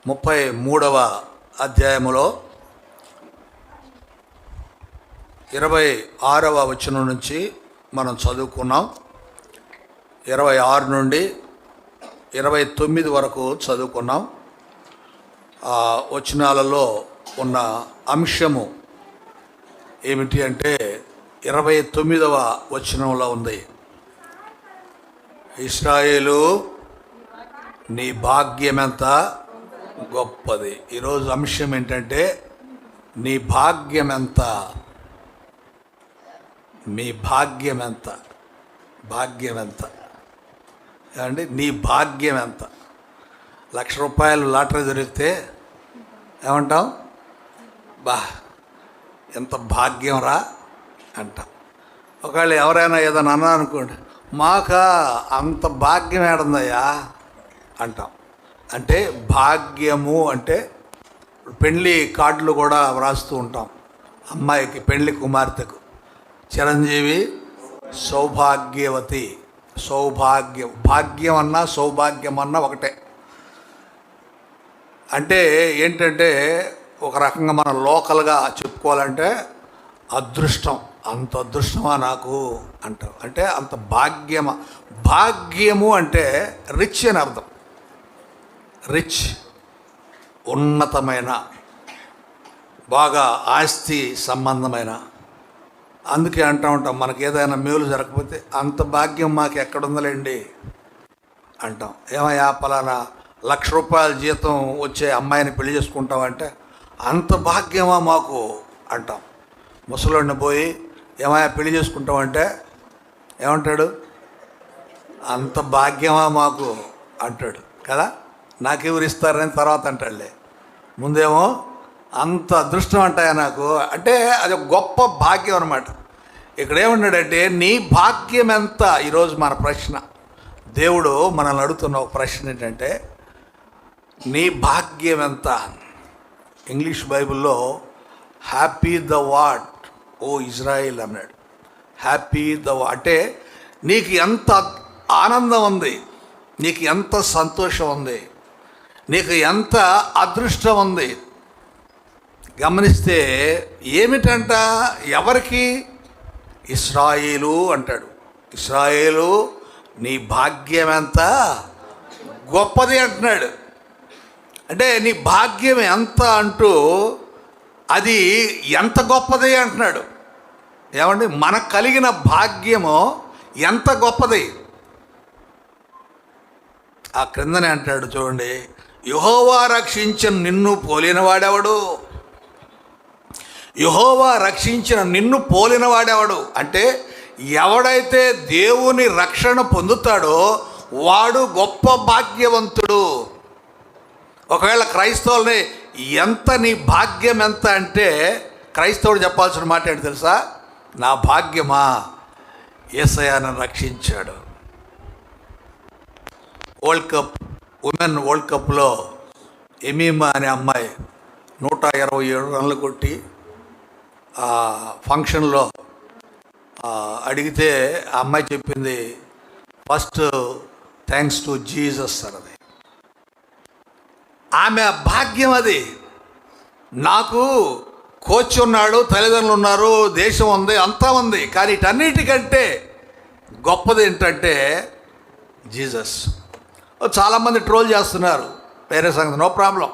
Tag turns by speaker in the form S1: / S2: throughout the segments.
S1: 33వ అధ్యాయములో 26వ వచనం నుంచి మనం చదువుకున్నాం. 26 నుండి 29 వరకు చదువుకున్నాం. ఆ వచనాలలో ఉన్న అంశము ఏమిటి అంటే 29వ వచనంలో ఉంది, ఇశ్రాయేలు నీ భాగ్యమెంత గొప్పది. ఈరోజు అంశం ఏంటంటే నీ భాగ్యమెంత, మీ భాగ్యమెంత, భాగ్యమెంత ఏమండి, నీ భాగ్యం ఎంత? 1,00,000 రూపాయలు లాటరీ దొరికితే ఏమంటాం? బా ఎంత భాగ్యం రా అంటాం. ఒకవేళ ఎవరైనా ఏదైనా అన్నా అనుకోండి, మాకా అంత భాగ్యం ఏడుందయ్యా అంటాం. అంటే భాగ్యము అంటే పెళ్ళి కార్డులు కూడా వ్రాస్తూ ఉంటాం. అమ్మాయికి, పెళ్ళి కుమార్తెకు చిరంజీవి సౌభాగ్యవతి, సౌభాగ్యం, భాగ్యం అన్నా సౌభాగ్యం అన్నా ఒకటే. అంటే ఏంటంటే ఒక రకంగా మనం లోకల్గా చెప్పుకోవాలంటే అదృష్టం, అంత అదృష్టమా నాకు అంటాం. అంటే అంత భాగ్యమా. భాగ్యము అంటే రిచ్ అని అర్థం. రిచ్, ఉన్నతమైన, బాగా ఆస్తి సంబంధమైన. అందుకే అంటూ ఉంటాం, మనకి ఏదైనా మేలు జరగకపోతే అంత భాగ్యం మాకు ఎక్కడుందలేండి అంటాం. ఏమయ్యా పలానా 1,00,000 రూపాయల జీతం వచ్చే అమ్మాయిని పెళ్లి చేసుకుంటామంటే అంత భాగ్యమా మాకు అంటాం. ముసలోడిని పోయి ఏమయ్యా పెళ్లి చేసుకుంటామంటే ఏమంటాడు? అంత భాగ్యమా మాకు అంటాడు కదా. నాకెవరు ఇస్తారని తర్వాత అంటాడులే, ముందేమో అంత అదృష్టం అంటాయా నాకు అంటే అది ఒక గొప్ప భాగ్యం అనమాట. ఇక్కడ ఏమన్నాడంటే నీ భాగ్యం ఎంత? ఈరోజు మన ప్రశ్న, దేవుడు మనల్ని అడుగుతున్న ఒక ప్రశ్న ఏంటంటే నీ భాగ్యం ఎంత? ఇంగ్లీష్ బైబిల్లో happy the what O Israel అన్నాడు. హ్యాపీ ద వాట్ అంటే నీకు ఎంత ఆనందం ఉంది, నీకు ఎంత సంతోషం ఉంది, నీకు ఎంత అదృష్టం ఉంది. గమనిస్తే ఏమిటంట, ఎవరికి? ఇశ్రాయేలు అంటాడు. ఇశ్రాయేలు నీ భాగ్యం ఎంత గొప్పది అంటున్నాడు. అంటే నీ భాగ్యం ఎంత అంటూ అది ఎంత గొప్పది అంటున్నాడు. ఏమండి, మనకు కలిగిన భాగ్యము ఎంత గొప్పది. ఆ క్రిందనే అంటాడు చూడండి, యెహోవా రక్షించిన నిన్ను పోలినవాడెవడు? యెహోవా రక్షించిన నిన్ను పోలినవాడెవడు అంటే ఎవడైతే దేవుని రక్షణ పొందుతాడో వాడు గొప్ప భాగ్యవంతుడు. ఒకవేళ క్రైస్తవుల్ని ఎంత నీ భాగ్యం ఎంత అంటే క్రైస్తవుడు చెప్పాల్సిన మాట ఏంటి తెలుసా? నా భాగ్యమా, యేసయ్య నన్ను రక్షించాడు. వరల్డ్ కప్, ఉమెన్ వరల్డ్ కప్లో ఎమీమా అనే అమ్మాయి 127 రన్లు కొట్టి ఆ ఫంక్షన్లో అడిగితే ఆ అమ్మాయి చెప్పింది, ఫస్ట్ థ్యాంక్స్ టు జీసస్ అన్నది. ఆమె భాగ్యం అది. నాకు కోచ్ ఉన్నాడు, తల్లిదండ్రులు ఉన్నారు, దేశం ఉంది, అంతా ఉంది, కానీ వీటన్నిటికంటే గొప్పది ఏంటంటే జీసస్. చాలామంది ట్రోల్ చేస్తున్నారు, వేరే సంగతి, నో ప్రాబ్లం.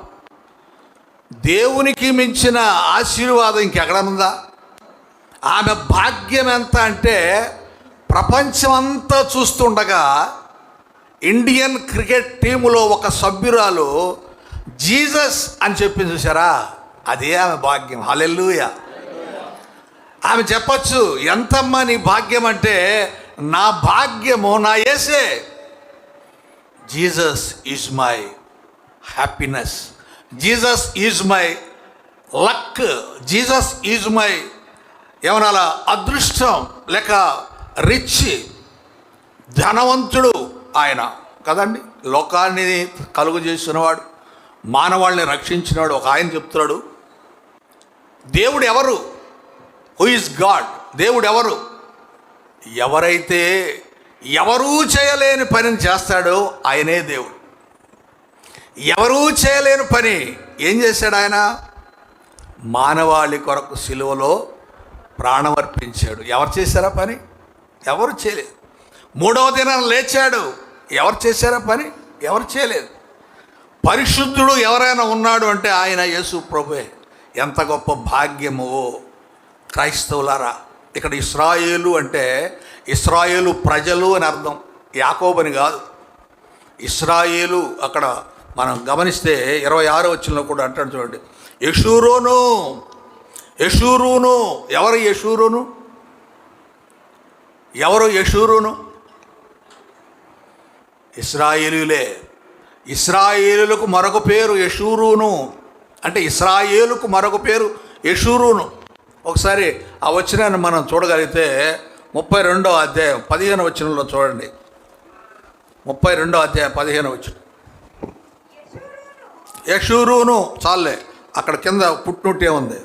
S1: దేవునికి మించిన ఆశీర్వాదం ఇంకెక్కడనుందా? ఆమె భాగ్యం ఎంత అంటే ప్రపంచమంతా చూస్తుండగా ఇండియన్ క్రికెట్ టీములో ఒక సభ్యురాలు జీసస్ అని చెప్పింది చూసారా, అదే ఆమె భాగ్యం. హల్లెలూయా. ఆమె చెప్పచ్చు, ఎంతమ్మా నీ భాగ్యం అంటే నా భాగ్యము నా యేసే. Jesus is my happiness, Jesus is my luck, Jesus is my ఏమనాల అదృష్టం, లేక రిచ్, ధనవంతుడు ఆయన కదండి. లోకాన్ని కలుగు చేసినవాడు, మానవాళ్ళని రక్షించినాడు. ఒక ఆయన చెప్తున్నాడు, దేవుడు ఎవరు? Who is God? దేవుడు ఎవరు? ఎవరైతే ఎవరూ చేయలేని పనిని చేస్తాడో ఆయనే దేవుడు. ఎవరూ చేయలేని పని ఏం చేశాడు ఆయన? మానవాళి కొరకు సిలువలో ప్రాణం అర్పించాడు. ఎవరు చేశారా పని? ఎవరు చేయలేదు. మూడవ దినం లేచాడు. ఎవరు చేశారా పని? ఎవరు చేయలేదు. పరిశుద్ధుడు ఎవరైనా ఉన్నాడు అంటే ఆయన యేసు ప్రభువే. ఎంత గొప్ప భాగ్యమో క్రైస్తవులారా. ఇక్కడ ఇశ్రాయేలు అంటే ఇశ్రాయేలు ప్రజలు అని అర్థం, యాకోబని కాదు. ఇశ్రాయేలు అక్కడ మనం గమనిస్తే 26వ వచనంలో కూడా అంటాడు చూడండి, యెషూరూను. యెషూరూను ఎవరు? యెషూరూను ఎవరు? యెషూరూను ఇశ్రాయేలులే. ఇశ్రాయేలులకు మరొక పేరు యెషూరూను. అంటే ఇశ్రాయేలుకు మరొక పేరు యెషూరూను. ఒకసారి ఆ వచనాన్ని మనం చూడగలిగితే 32వ అధ్యాయం 15వ వచనంలో చూడండి. 32వ అధ్యాయం 15వ వచనం. యెషూరూను చాలే, అక్కడ కింద పుట్టినట్టే ఉంది.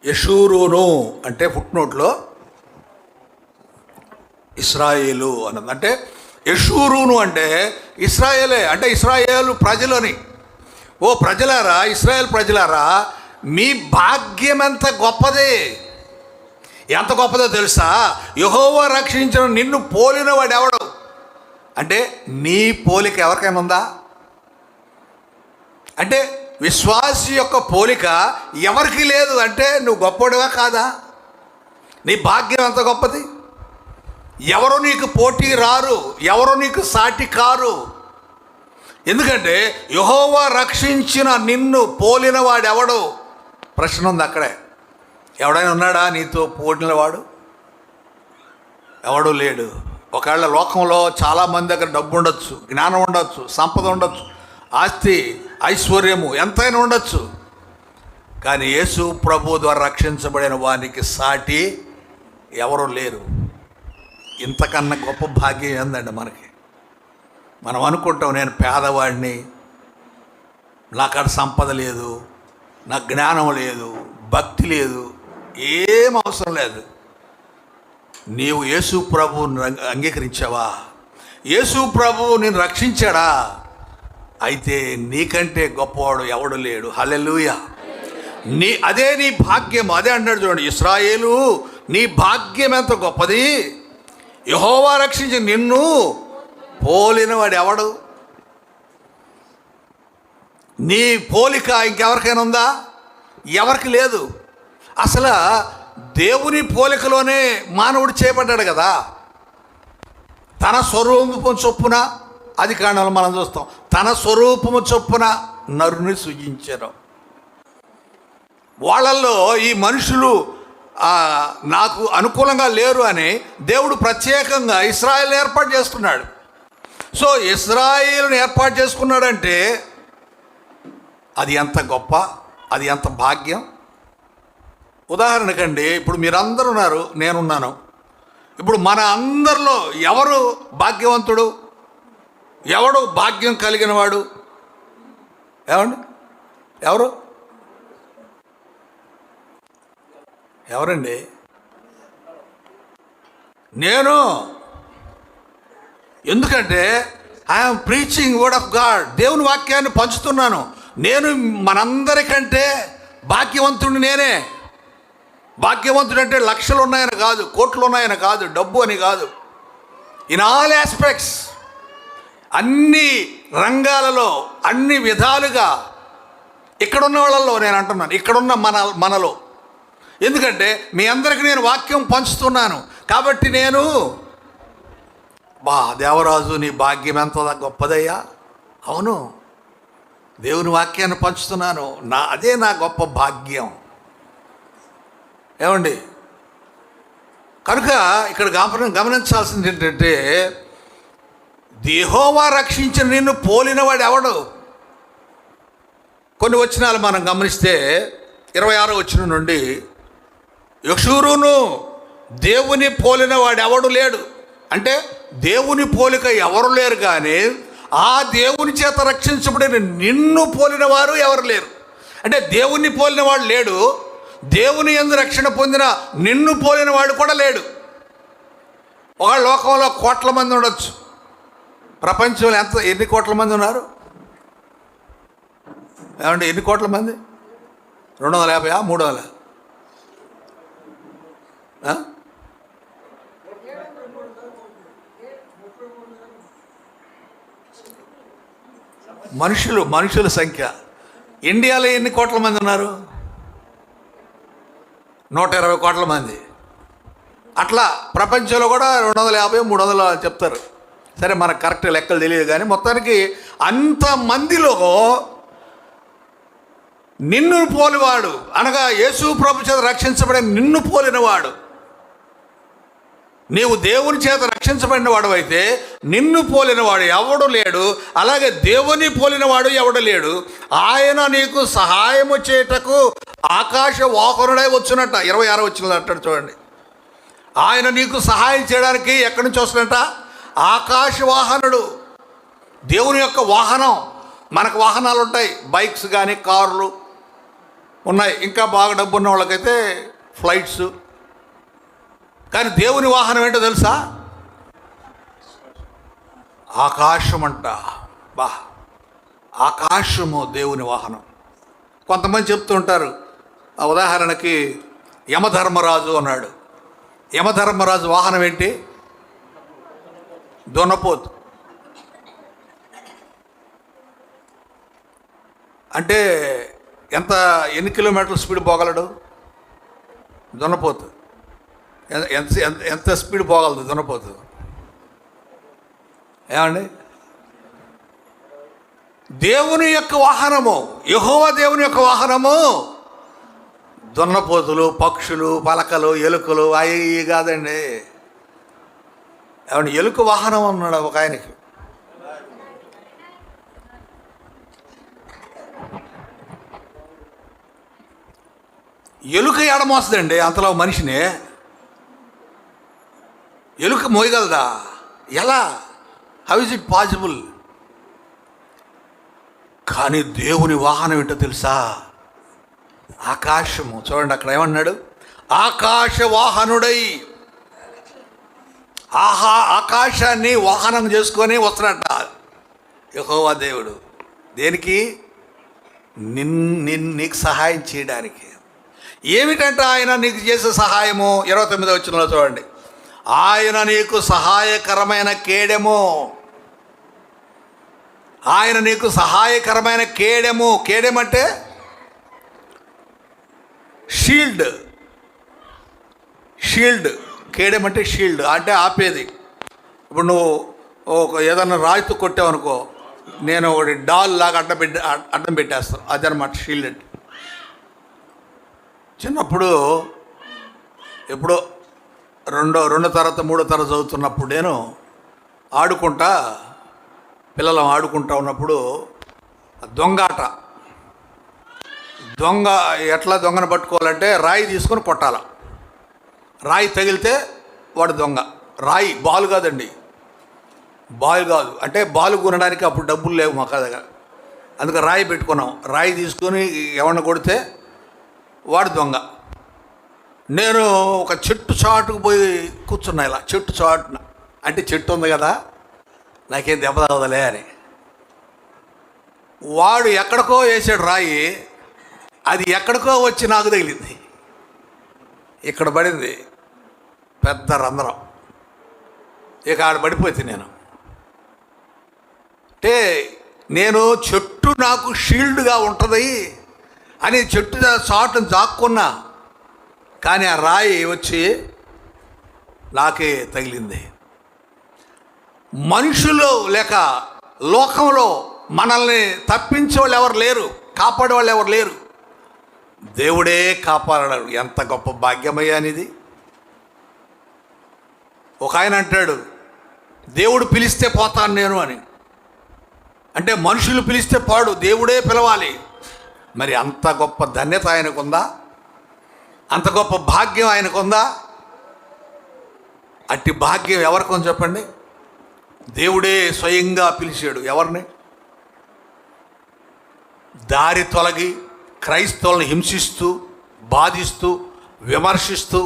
S1: యెషూరూను అంటే ఫుట్నోట్లో ఇశ్రాయేలు అన్నది. అంటే యెషూరూను అంటే ఇశ్రాయేలే, అంటే ఇశ్రాయేలు ప్రజలని. ఓ ప్రజలారా, ఇశ్రాయేల్ ప్రజలారా, మీ భాగ్యం ఎంత గొప్పది. ఎంత గొప్పదో తెలుసా? యెహోవా రక్షించిన నిన్ను పోలిన వాడు ఎవడు? అంటే నీ పోలిక ఎవరికైనా ఉందా? అంటే విశ్వాసి యొక్క పోలిక ఎవరికి లేదు. అంటే నువ్వు గొప్పవాడివా కాదా? నీ భాగ్యం ఎంత గొప్పది. ఎవరు నీకు పోటీ రారు, ఎవరు నీకు సాటి కారు. ఎందుకంటే యెహోవా రక్షించిన నిన్ను పోలిన వాడు ఎవడు? ప్రశ్న ఉంది అక్కడే. ఎవడైనా ఉన్నాడా నీతో పోలినవాడు? ఎవడు లేడు. ఒకవేళ లోకంలో చాలామంది దగ్గర డబ్బు ఉండొచ్చు, జ్ఞానం ఉండొచ్చు, సంపద ఉండొచ్చు, ఆస్తి ఐశ్వర్యము ఎంతైనా ఉండొచ్చు. కానీ యేసు ప్రభు ద్వారా రక్షించబడిన వానికి సాటి ఎవరు లేరు. ఇంతకన్నా గొప్ప భాగ్యం ఏందండి మనకి? మనం అనుకుంటాం, నేను పేదవాడిని, నాకాడ సంపద లేదు, నాకు జ్ఞానం లేదు, భక్తి లేదు. ఏం అవసరం లేదు. నీవు యేసు ప్రభువుని అంగీకరించావా? యేసు ప్రభువు నిన్ను రక్షించాడా? అయితే నీకంటే గొప్పవాడు ఎవడు లేడు. హల్లెలూయా. అదే నీ భాగ్యం. అదే అంటాడు చూడండి, ఇశ్రాయేలు నీ భాగ్యం ఎంత గొప్పది. యెహోవా రక్షించి నిన్ను పోలిన వాడు ఎవడు? నీ పోలిక ఇంకెవరికైనా ఉందా? ఎవరికి లేదు. అసలు దేవుని పోలికలోనే మానవుడు చేయబడ్డాడు కదా. తన స్వరూపము చొప్పున, అది కారణాలు మనం చూస్తాం, తన స్వరూపము చొప్పున నరుని సృజించారు. వాళ్ళల్లో ఈ మనుషులు నాకు అనుకూలంగా లేరు అని దేవుడు ప్రత్యేకంగా ఇశ్రాయేలుని ఏర్పాటు చేసుకున్నాడు. సో ఇశ్రాయేలుని ఏర్పాటు చేసుకున్నాడంటే అది ఎంత గొప్ప, అది ఎంత భాగ్యం. ఉదాహరణకండి, ఇప్పుడు మీరందరూ ఉన్నారు, నేనున్నాను. ఇప్పుడు మన అందరిలో ఎవరు భాగ్యవంతుడు? ఎవడు భాగ్యం కలిగిన వాడు? ఏమండి? ఎవరండి? నేను. ఎందుకంటే I'm preaching word of God. దేవుని వాక్యాన్ని పంచుతున్నాను. నేను మనందరికంటే భాగ్యవంతుడిని నేనే. భాగ్యవంతుడు అంటే లక్షలు ఉన్నాయని కాదు, కోట్లు ఉన్నాయని కాదు, డబ్బు అని కాదు. ఇన్ ఆల్ ఆస్పెక్ట్స్, అన్ని రంగాలలో, అన్ని విధాలుగా ఇక్కడున్న వాళ్ళల్లో నేను అంటున్నాను, ఇక్కడున్న మనలో. ఎందుకంటే మీ అందరికీ నేను వాక్యం పంచుతున్నాను కాబట్టి నేను దేవరాజు నీ భాగ్యం ఎంత గొప్పదయ్యా. అవును, దేవుని వాక్యాన్ని పంచుతున్నాను, అదే నా గొప్ప భాగ్యం. ఏమండి? కనుక ఇక్కడ గమనించాల్సింది ఏంటంటే యెహోవా రక్షించిన నిన్ను పోలినవాడు ఎవడు? కొన్ని వచనాలు మనం గమనిస్తే 26వ వచనం నుండి, యెషూరూను దేవుని పోలిన వాడు ఎవడు లేడు. అంటే దేవుని పోలిక ఎవరు లేరు, కానీ ఆ దేవుని చేత రక్షించబడిన నిన్ను పోలిన వారు ఎవరు లేరు. అంటే దేవుని పోలిన వాడు లేడు, దేవుని యందు రక్షణ పొందిన నిన్ను పోలిన వాడు కూడా లేడు. ఒక లోకంలో కోట్ల మంది ఉండొచ్చు, ప్రపంచంలో ఎన్ని కోట్ల మంది ఉన్నారు? ఏమంటే ఎన్ని కోట్ల మంది? 250 300? మనుషుల సంఖ్య ఇండియాలో ఎన్ని కోట్ల మంది ఉన్నారు? 120 కోట్ల మంది. అట్లా ప్రపంచంలో కూడా 250 300 చెప్తారు. సరే, మనకు కరెక్ట్ లెక్కలు తెలియదు, కానీ మొత్తానికి అంతమందిలో నిన్ను పోలివాడు, అనగా యేసు ప్రభు చేత రక్షించబడిన నిన్ను పోలినవాడు, నీవు దేవుని చేత రక్షించబడిన వాడు అయితే నిన్ను పోలినవాడు ఎవడు లేడు, అలాగే దేవుని పోలినవాడు ఎవడు లేడు. ఆయన నీకు సహాయము చేయుటకు ఆకాశ వాహనుడై వచ్చునట్ట. 26 వచ్చిన అంటాడు చూడండి. ఆయన నీకు సహాయం చేయడానికి ఎక్కడి నుంచి వస్తున్నట్ట? ఆకాశ వాహనుడు, దేవుని యొక్క వాహనం. మనకు వాహనాలు ఉంటాయి, బైక్స్ కానీ కార్లు ఉన్నాయి, ఇంకా బాగా డబ్బు ఉన్న వాళ్ళకైతే ఫ్లైట్స్. కానీ దేవుని వాహనం ఏంటో తెలుసా? ఆకాశం అంట. ఆకాశము దేవుని వాహనం. కొంతమంది చెప్తుంటారు, ఆ ఉదాహరణకి యమధర్మరాజు అన్నాడు. యమధర్మరాజు వాహనం ఏంటి? దున్నపోతు. అంటే ఎన్ని కిలోమీటర్ల స్పీడ్ పోగలడు దున్నపోతు? ఎంత స్పీడ్ పోగలదు దున్నపోతు? ఏమండి? దేవుని యొక్క వాహనము, యెహోవా దేవుని యొక్క వాహనము దున్నపోతులు, పక్షులు, పలకలు, ఎలుకలు అవి కాదండి. ఏమండి? ఎలుక వాహనం అన్నాడు ఒక ఆయనకి. ఎలుక ఎడమోస్తుందండి అంతలో మనిషిని. ఎలుక మోయగలదా? ఎలా? How is it possible? కానీ దేవుని వాహనం ఏంటో తెలుసా? ఆకాశము. చూడండి, అక్కడ ఏమన్నాడు? ఆకాశ వాహనుడై. ఆకాశాన్ని వాహనం చేసుకొని వస్తున్నట్ట యెహోవా దేవుడు. దేనికి? నీకు సహాయం చేయడానికి. ఏమిటంటే ఆయన నీకు చేసే సహాయము 29వ వచనంలో చూడండి. ఆయన నీకు సహాయకరమైన కేడెము. ఆయన నీకు సహాయకరమైన కేడెము. కేడెమంటే షీల్డ్. కేడెమంటే షీల్డ్, అంటే ఆపేది. ఇప్పుడు నువ్వు ఏదన్నా రాయితో కొట్టావు అనుకో, నేను ఒకటి డాల్ లాగా అడ్డం పెట్టేస్తాను. అదనమాట షీల్డ్ అంటే. చిన్నప్పుడు ఎప్పుడో రెండో తరగతి 3వ తరగతి చదువుతున్నప్పుడు నేను పిల్లలు ఆడుకుంటా ఉన్నప్పుడు దొంగాట. ఎట్లా దొంగను పట్టుకోవాలంటే రాయి తీసుకొని కొట్టాల. రాయి తగిలితే వాడు దొంగ. రాయి, బాల్ కాదండి, బాల్ కాదు. అంటే బాల్ కొనడానికి అప్పుడు డబ్బులు లేవు మా దగ్గర, అందుకే రాయి పెట్టుకున్నాం. రాయి తీసుకొని ఎవరిని కొడితే వాడు దొంగ. నేను ఒక చెట్టు చాటుకు పోయి కూర్చున్నా, ఇలా చెట్టు చాటున. అంటే చెట్టు ఉంది కదా, నాకేం దెబ్బ తగదలే అని. వాడు ఎక్కడికో వేసాడు రాయి, అది ఎక్కడికో వచ్చి నాకు తగిలింది. ఇక్కడ పడింది పెద్ద రంధ్రం. ఇక ఆడ పడిపోతే నేను చెట్టు నాకు షీల్డ్గా ఉంటుంది అని చెట్టు చాటును జాక్కున్నా, కానీ ఆ రాయి వచ్చి నాకే తగిలింది. మనుషులు లేక లోకంలో మనల్ని తప్పించే వాళ్ళు ఎవరు లేరు, కాపాడే వాళ్ళు ఎవరు లేరు. దేవుడే కాపాడాడు. ఎంత గొప్ప భాగ్యమయ్యానిది. ఒక ఆయన అంటాడు, దేవుడు పిలిస్తే పోతాను నేను అని. అంటే మనుషులు పిలిస్తే పాడు, దేవుడే పిలవాలి. మరి అంత గొప్ప ధన్యత ఆయనకుందా? అంత గొప్ప భాగ్యం ఆయనకుందా? అట్టి భాగ్యం ఎవరికొని చెప్పండి? దేవుడే స్వయంగా పిలిచాడు. ఎవరిని? దారి తొలగి క్రైస్తవులను హింసిస్తూ, బాధిస్తూ, విమర్శిస్తూ,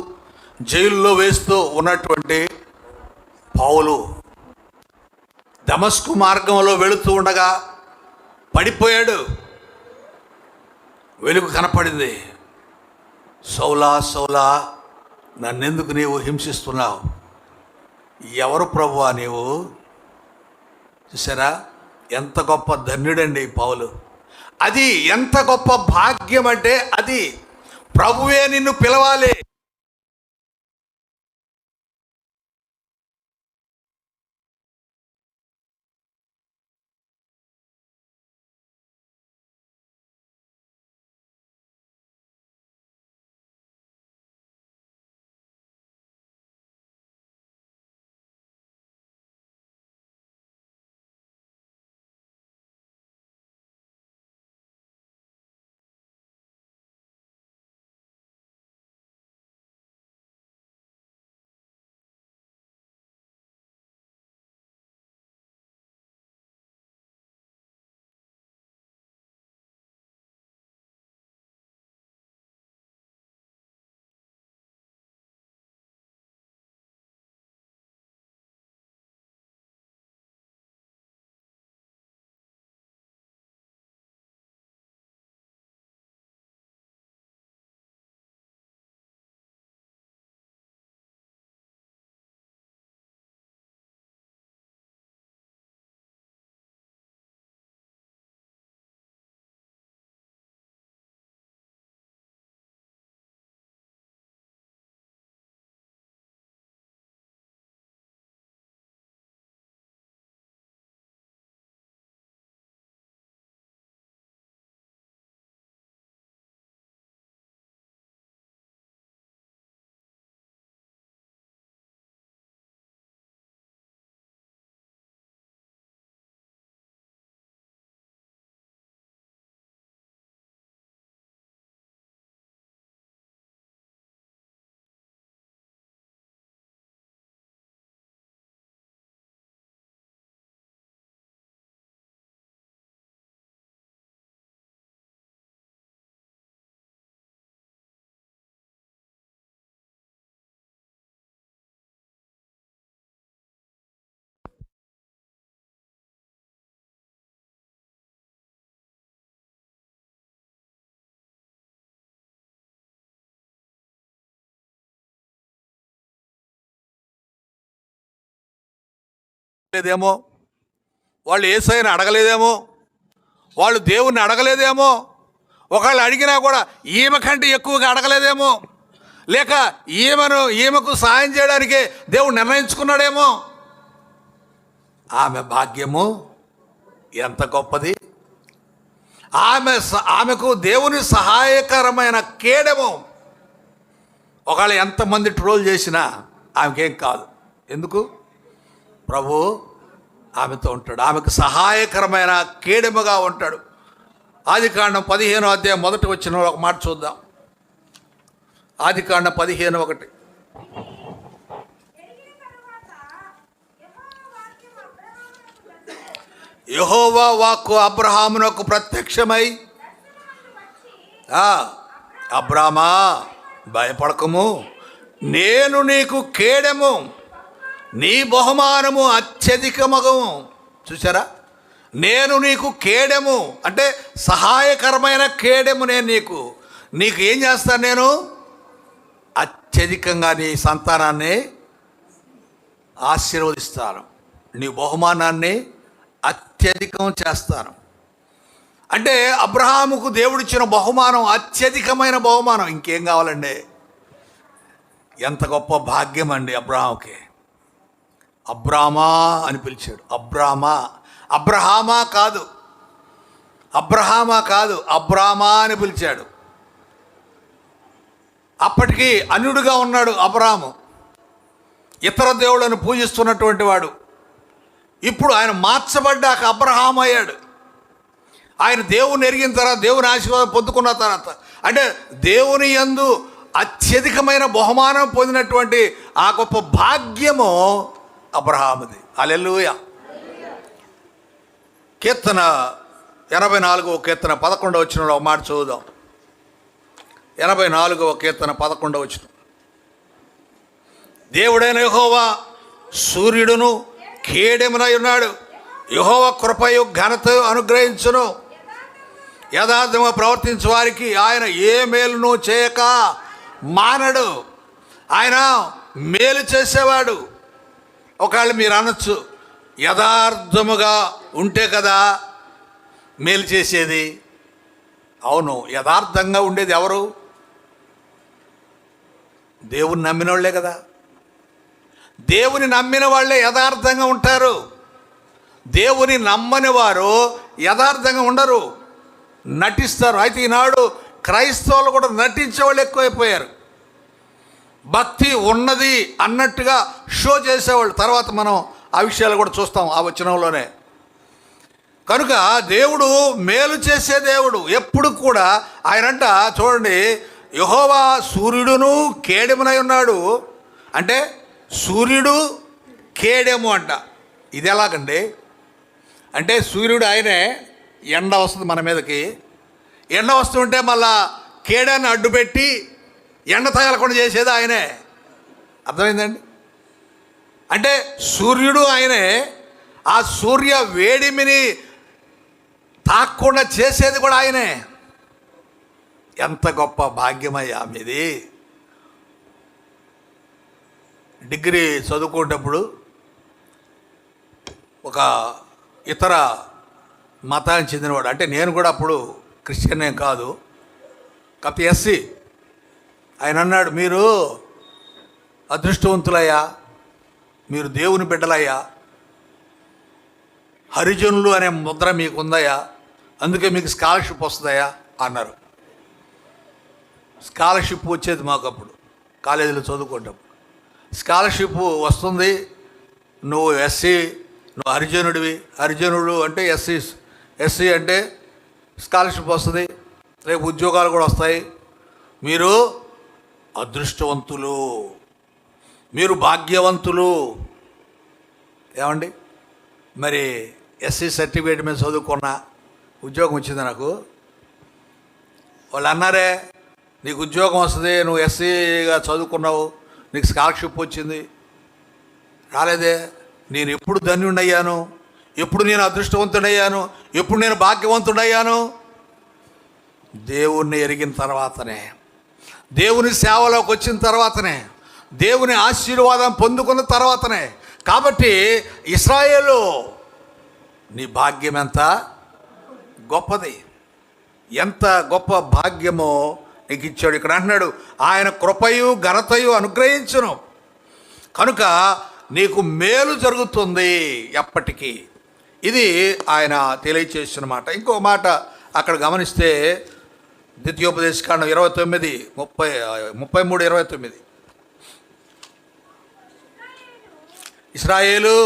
S1: జైల్లో వేస్తూ ఉన్నటువంటి పౌలు. దమస్కు మార్గంలో వెళుతూ ఉండగా పడిపోయాడు. వెలుగు కనపడింది. సౌలా సౌలా, నన్నెందుకు నీవు హింసిస్తున్నావు? ఎవరు ప్రభువా నీవు? చూసారా, ఎంత గొప్ప ధన్యుడండి పౌలు. అది ఎంత గొప్ప భాగ్యం అంటే, అది ప్రభువే నిన్ను పిలవాలి. లేదేమో, వాళ్ళు యేసయ్యని అడగలేదేమో, వాళ్ళు దేవుణ్ణి అడగలేదేమో, ఒకవేళ అడిగినా కూడా ఈమె కంటే ఎక్కువగా అడగలేదేమో, లేక ఈమెకు సాయం చేయడానికే దేవుడు నిర్ణయించుకున్నాడేమో. ఆమె భాగ్యము ఎంత గొప్పది! ఆమెకు దేవుని సహాయకరమైన కేడము. ఒకవేళ ఎంతమంది ట్రోల్ చేసినా ఆమెకేం కాదు. ఎందుకు? ప్రభు ఆమెతో ఉంటాడు, ఆమెకు సహాయకరమైన కేడెముగా ఉంటాడు. ఆదికాండం 15వ అధ్యాయం మొదటి వచ్చిన ఒక మాట చూద్దాం. ఆదికాండం 15:1. యెహోవా వాక్కు అబ్రహామునకు ప్రత్యక్షమై, అబ్రామా భయపడకము, నేను నీకు కేడెము, నీ బహుమానము అత్యధికమగము. చూసారా, నేను నీకు కేడెము అంటే సహాయకరమైన కేడెము. నేను నీకు ఏం చేస్తాను? నేను అత్యధికంగా నీ సంతానాన్ని ఆశీర్వదిస్తాను, నీ బహుమానాన్ని అత్యధికం చేస్తాను. అంటే అబ్రహాముకు దేవుడిచ్చిన బహుమానం అత్యధికమైన బహుమానం. ఇంకేం కావాలండి? ఎంత గొప్ప భాగ్యం అండి అబ్రహాముకి. అబ్రామా అని పిలిచాడు. అబ్రహామా కాదు, అబ్రామా అని పిలిచాడు. అప్పటికి అన్యుడిగా ఉన్నాడు అబ్రాము, ఇతర దేవుళ్ళను పూజిస్తున్నటువంటి వాడు. ఇప్పుడు ఆయన మార్చబడ్డాక అబ్రహాం అయ్యాడు. ఆయన దేవుని ఎరిగిన తర్వాత, దేవుని ఆశీర్వాదం పొందుకున్న తర్వాత, అంటే దేవుని యందు అత్యధికమైన బహుమానం పొందినటువంటి ఆ గొప్ప భాగ్యము అబ్రహాముది. హల్లెలూయా. కీర్తన 84వ కీర్తన 11వ వచనంలో ఒక మాట చదువుదాం. 84వ కీర్తన 11వ వచనం. దేవుడైన యెహోవా సూర్యుడును కేడెమునై ఉన్నాడు. యెహోవా కృపయు ఘనత అనుగ్రహించును, యథార్థంగా ప్రవర్తించే వారికి ఆయన ఏ మేలును చేయక మానడు. ఆయన మేలు చేసేవాడు. ఒకవేళ మీరు అనొచ్చు, యథార్థముగా ఉంటే కదా మేలు చేసేది. అవును, యథార్థంగా ఉండేది ఎవరు? దేవుని నమ్మిన వాళ్ళే కదా. దేవుని నమ్మిన వాళ్ళే యథార్థంగా ఉంటారు. దేవుని నమ్మని వారు యథార్థంగా ఉండరు, నటిస్తారు. అయితే ఈనాడు క్రైస్తవులు కూడా నటించే వాళ్ళు ఎక్కువైపోయారు. భక్తి ఉన్నది అన్నట్టుగా షో చేసేవాళ్ళు. తర్వాత మనం ఆ విషయాలు కూడా చూస్తాం ఆ వచనంలోనే. కనుక దేవుడు మేలు చేసే దేవుడు. ఎప్పుడు కూడా ఆయనంట చూడండి, యెహోవా సూర్యుడును కేడెమునై ఉన్నాడు. అంటే సూర్యుడు కేడెము అంట. ఇది ఎలాగండి? అంటే సూర్యుడు ఆయనే, ఎండ వస్తుంది మన మీదకి. ఎండ వస్తుంటే మళ్ళా కేడాన్ని అడ్డుపెట్టి ఎండ తగలకుండా చేసేది ఆయనే. అర్థమైందండి? అంటే సూర్యుడు ఆయనే, ఆ సూర్య వేడిమిని తాక్కుండా చేసేది కూడా ఆయనే. ఎంత గొప్ప భాగ్యమయ్యా మీది. డిగ్రీ చదువుకునేటప్పుడు ఒక ఇతర మతానికి చెందినవాడు, అంటే నేను కూడా అప్పుడు క్రిస్టియన్ ఏం కాదు, కాకపోతే ఎస్సీ, ఆయన అన్నాడు, మీరు అదృష్టవంతులయ్యా, మీరు దేవుని బిడ్డలయ్యా, హరిజనులు అనే ముద్ర మీకుందయ్యా, అందుకే మీకు స్కాలర్షిప్ వస్తుందయ్యా అన్నారు. స్కాలర్షిప్ వచ్చేది మాకు అప్పుడు కాలేజీలో చదువుకుంటాం. స్కాలర్షిప్ వస్తుంది, నువ్వు ఎస్సీ, నువ్వు హరిజనుడివి, హరిజనుడు అంటే ఎస్సీ అంటే స్కాలర్షిప్ వస్తుంది, రేపు ఉద్యోగాలు కూడా వస్తాయి, మీరు అదృష్టవంతులు, మీరు భాగ్యవంతులు. ఏమండి, మరి ఎస్సీ సర్టిఫికేట్ మీద చదువుకున్నా ఉద్యోగం వచ్చింది నాకు. వాళ్ళు అన్నారే, నీకు ఉద్యోగం వస్తుంది, నువ్వు ఎస్సీగా చదువుకున్నావు, నీకు స్కాలర్షిప్ వచ్చింది. రాలేదే. నేను ఎప్పుడు ధన్యుడయ్యాను, ఎప్పుడు నేను అదృష్టవంతుడయ్యాను, ఎప్పుడు నేను భాగ్యవంతుడయ్యాను? దేవుణ్ణి ఎరిగిన తర్వాతనే, దేవుని సేవలోకి వచ్చిన తర్వాతనే, దేవుని ఆశీర్వాదం పొందుకున్న తర్వాతనే. కాబట్టి ఇశ్రాయేలు, నీ భాగ్యం ఎంత గొప్పది, ఎంత గొప్ప భాగ్యమో నీకు ఇచ్చాడు. ఇక్కడ అంటున్నాడు, ఆయన కృపయు ఘనతయు అనుగ్రహించును, కనుక నీకు మేలు జరుగుతుంది ఎప్పటికీ. ఇది ఆయన తెలియచేసిన మాట. ఇంకో మాట అక్కడ గమనిస్తే ద్వితీయోపదేశకాండం 33:29, ఇశ్రాయేలు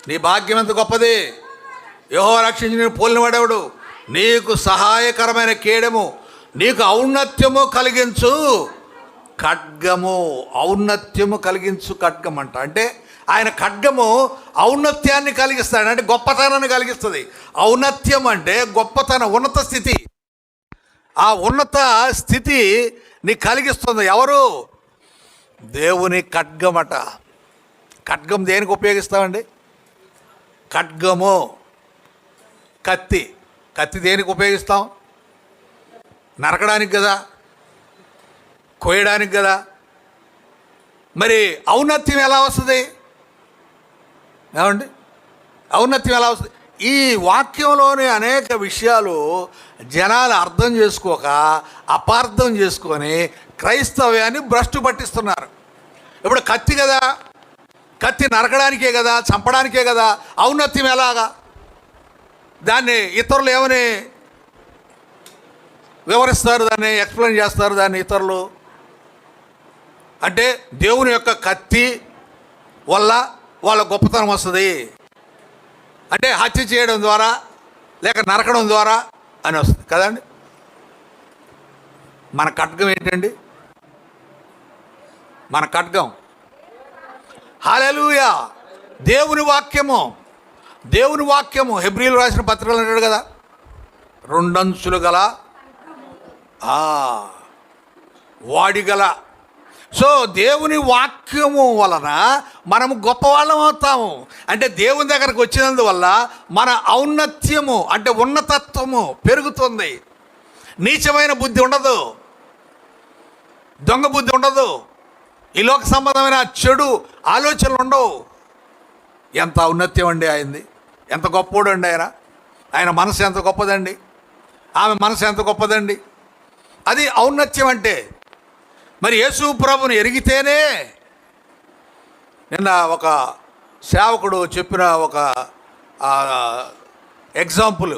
S1: నీ భాగ్యం ఎంత గొప్పది, యెహోవా రక్షించి నేను పోలినవాడెవడు, నీకు సహాయకరమైన కేడెము, నీకు ఔన్నత్యము కలిగించు ఖడ్గము. ఔన్నత్యము కలిగించు ఖడ్గం అంట. అంటే ఆయన ఖడ్గము ఔన్నత్యాన్ని కలిగిస్తాడు, అంటే గొప్పతనాన్ని కలిగిస్తుంది. ఔన్నత్యం అంటే గొప్పతనం, ఉన్నత స్థితి. ఆ ఉన్నత స్థితి నీకు కలిగిస్తుంది ఎవరు? దేవుని ఖడ్గమట. ఖడ్గం దేనికి ఉపయోగిస్తామండి? ఖడ్గము కత్తి. కత్తి దేనికి ఉపయోగిస్తాం? నరకడానికి కదా, కోయడానికి కదా. మరి ఔన్నత్యం ఎలా వస్తుంది? ఏమండి, ఔన్నత్యం ఎలా వస్తుంది? ఈ వాక్యంలోని అనేక విషయాలు జనాలు అర్థం చేసుకోక, అపార్థం చేసుకొని క్రైస్తవ్యాన్ని భ్రష్టు పట్టిస్తున్నారు. ఇప్పుడు కత్తి కదా, కత్తి నరకడానికే కదా, చంపడానికే కదా. ఔన్నత్యం ఎలాగా? దాన్ని ఇతరులు ఏమని వివరిస్తారు, దాన్ని ఎక్స్ప్లెయిన్ చేస్తారు దాన్ని ఇతరులు. అంటే దేవుని యొక్క కత్తి వల్ల వాళ్ళ గొప్పతనం వస్తుంది అంటే హత్య చేయడం ద్వారా లేక నరకడం ద్వారా అని వస్తుంది కదండి. మన ఖడ్గం ఏంటండి? మన ఖడ్గం హల్లెలూయా, దేవుని వాక్యము. దేవుని వాక్యము హెబ్రీలు రాసిన పత్రికలు అంటాడు కదా, రెండంచులు గల వాడిగల సో దేవుని వాక్యము వలన మనము గొప్పవాళ్ళం అవుతాము. అంటే దేవుని దగ్గరకు వచ్చినందువల్ల మన ఔన్నత్యము అంటే ఉన్నతత్వము పెరుగుతుంది. నీచమైన బుద్ధి ఉండదు, దొంగ బుద్ధి ఉండదు, ఈ లోక సంబంధమైన చెడు ఆలోచనలు ఉండవు. ఎంత ఔన్నత్యం అండి ఆయనది, ఎంత గొప్పోడు అండి ఆయన మనసు ఎంత గొప్పదండి, ఆమె మనసు ఎంత గొప్పదండి. అది ఔన్నత్యం అంటే. మరి యేసు ప్రభుని ఎరిగితేనే, నిన్న ఒక సేవకుడు చెప్పిన ఒక ఎగ్జాంపుల్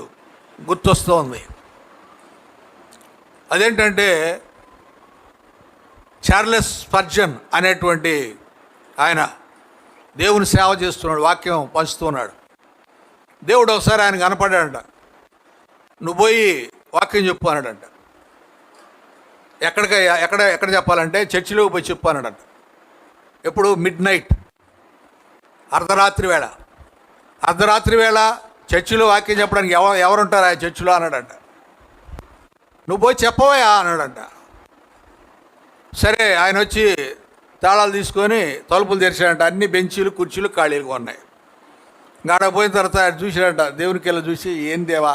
S1: గుర్తొస్తోంది. అదేంటంటే చార్లెస్ స్పర్జన్ అనేటువంటి ఆయన దేవుని సేవ చేస్తున్నాడు, వాక్యం పంచుతున్నాడు. దేవుడు ఒకసారి ఆయన కనపడాడంట. నువ్వు పోయి వాక్యం చెప్పు అన్నాడంట. ఎక్కడ చెప్పాలంటే చర్చిలో పోయి చెప్పు అన్నాడంట. ఎప్పుడు మిడ్ నైట్, అర్ధరాత్రి వేళ చర్చిలో వాక్యం చెప్పడానికి ఎవరుంటారు ఆ చర్చిలో అన్నాడంట. నువ్వు పోయి చెప్పవయా అన్నాడంట. సరే, ఆయన వచ్చి తాళాలు తీసుకొని తలుపులు తెరిచాడంట. అన్ని బెంచీలు కుర్చీలు ఖాళీలుగా ఉన్నాయి. గాడ పోయిన తర్వాత ఆయన చూసాడంట. దేవునికి వెళ్ళి చూసి, ఏం దేవా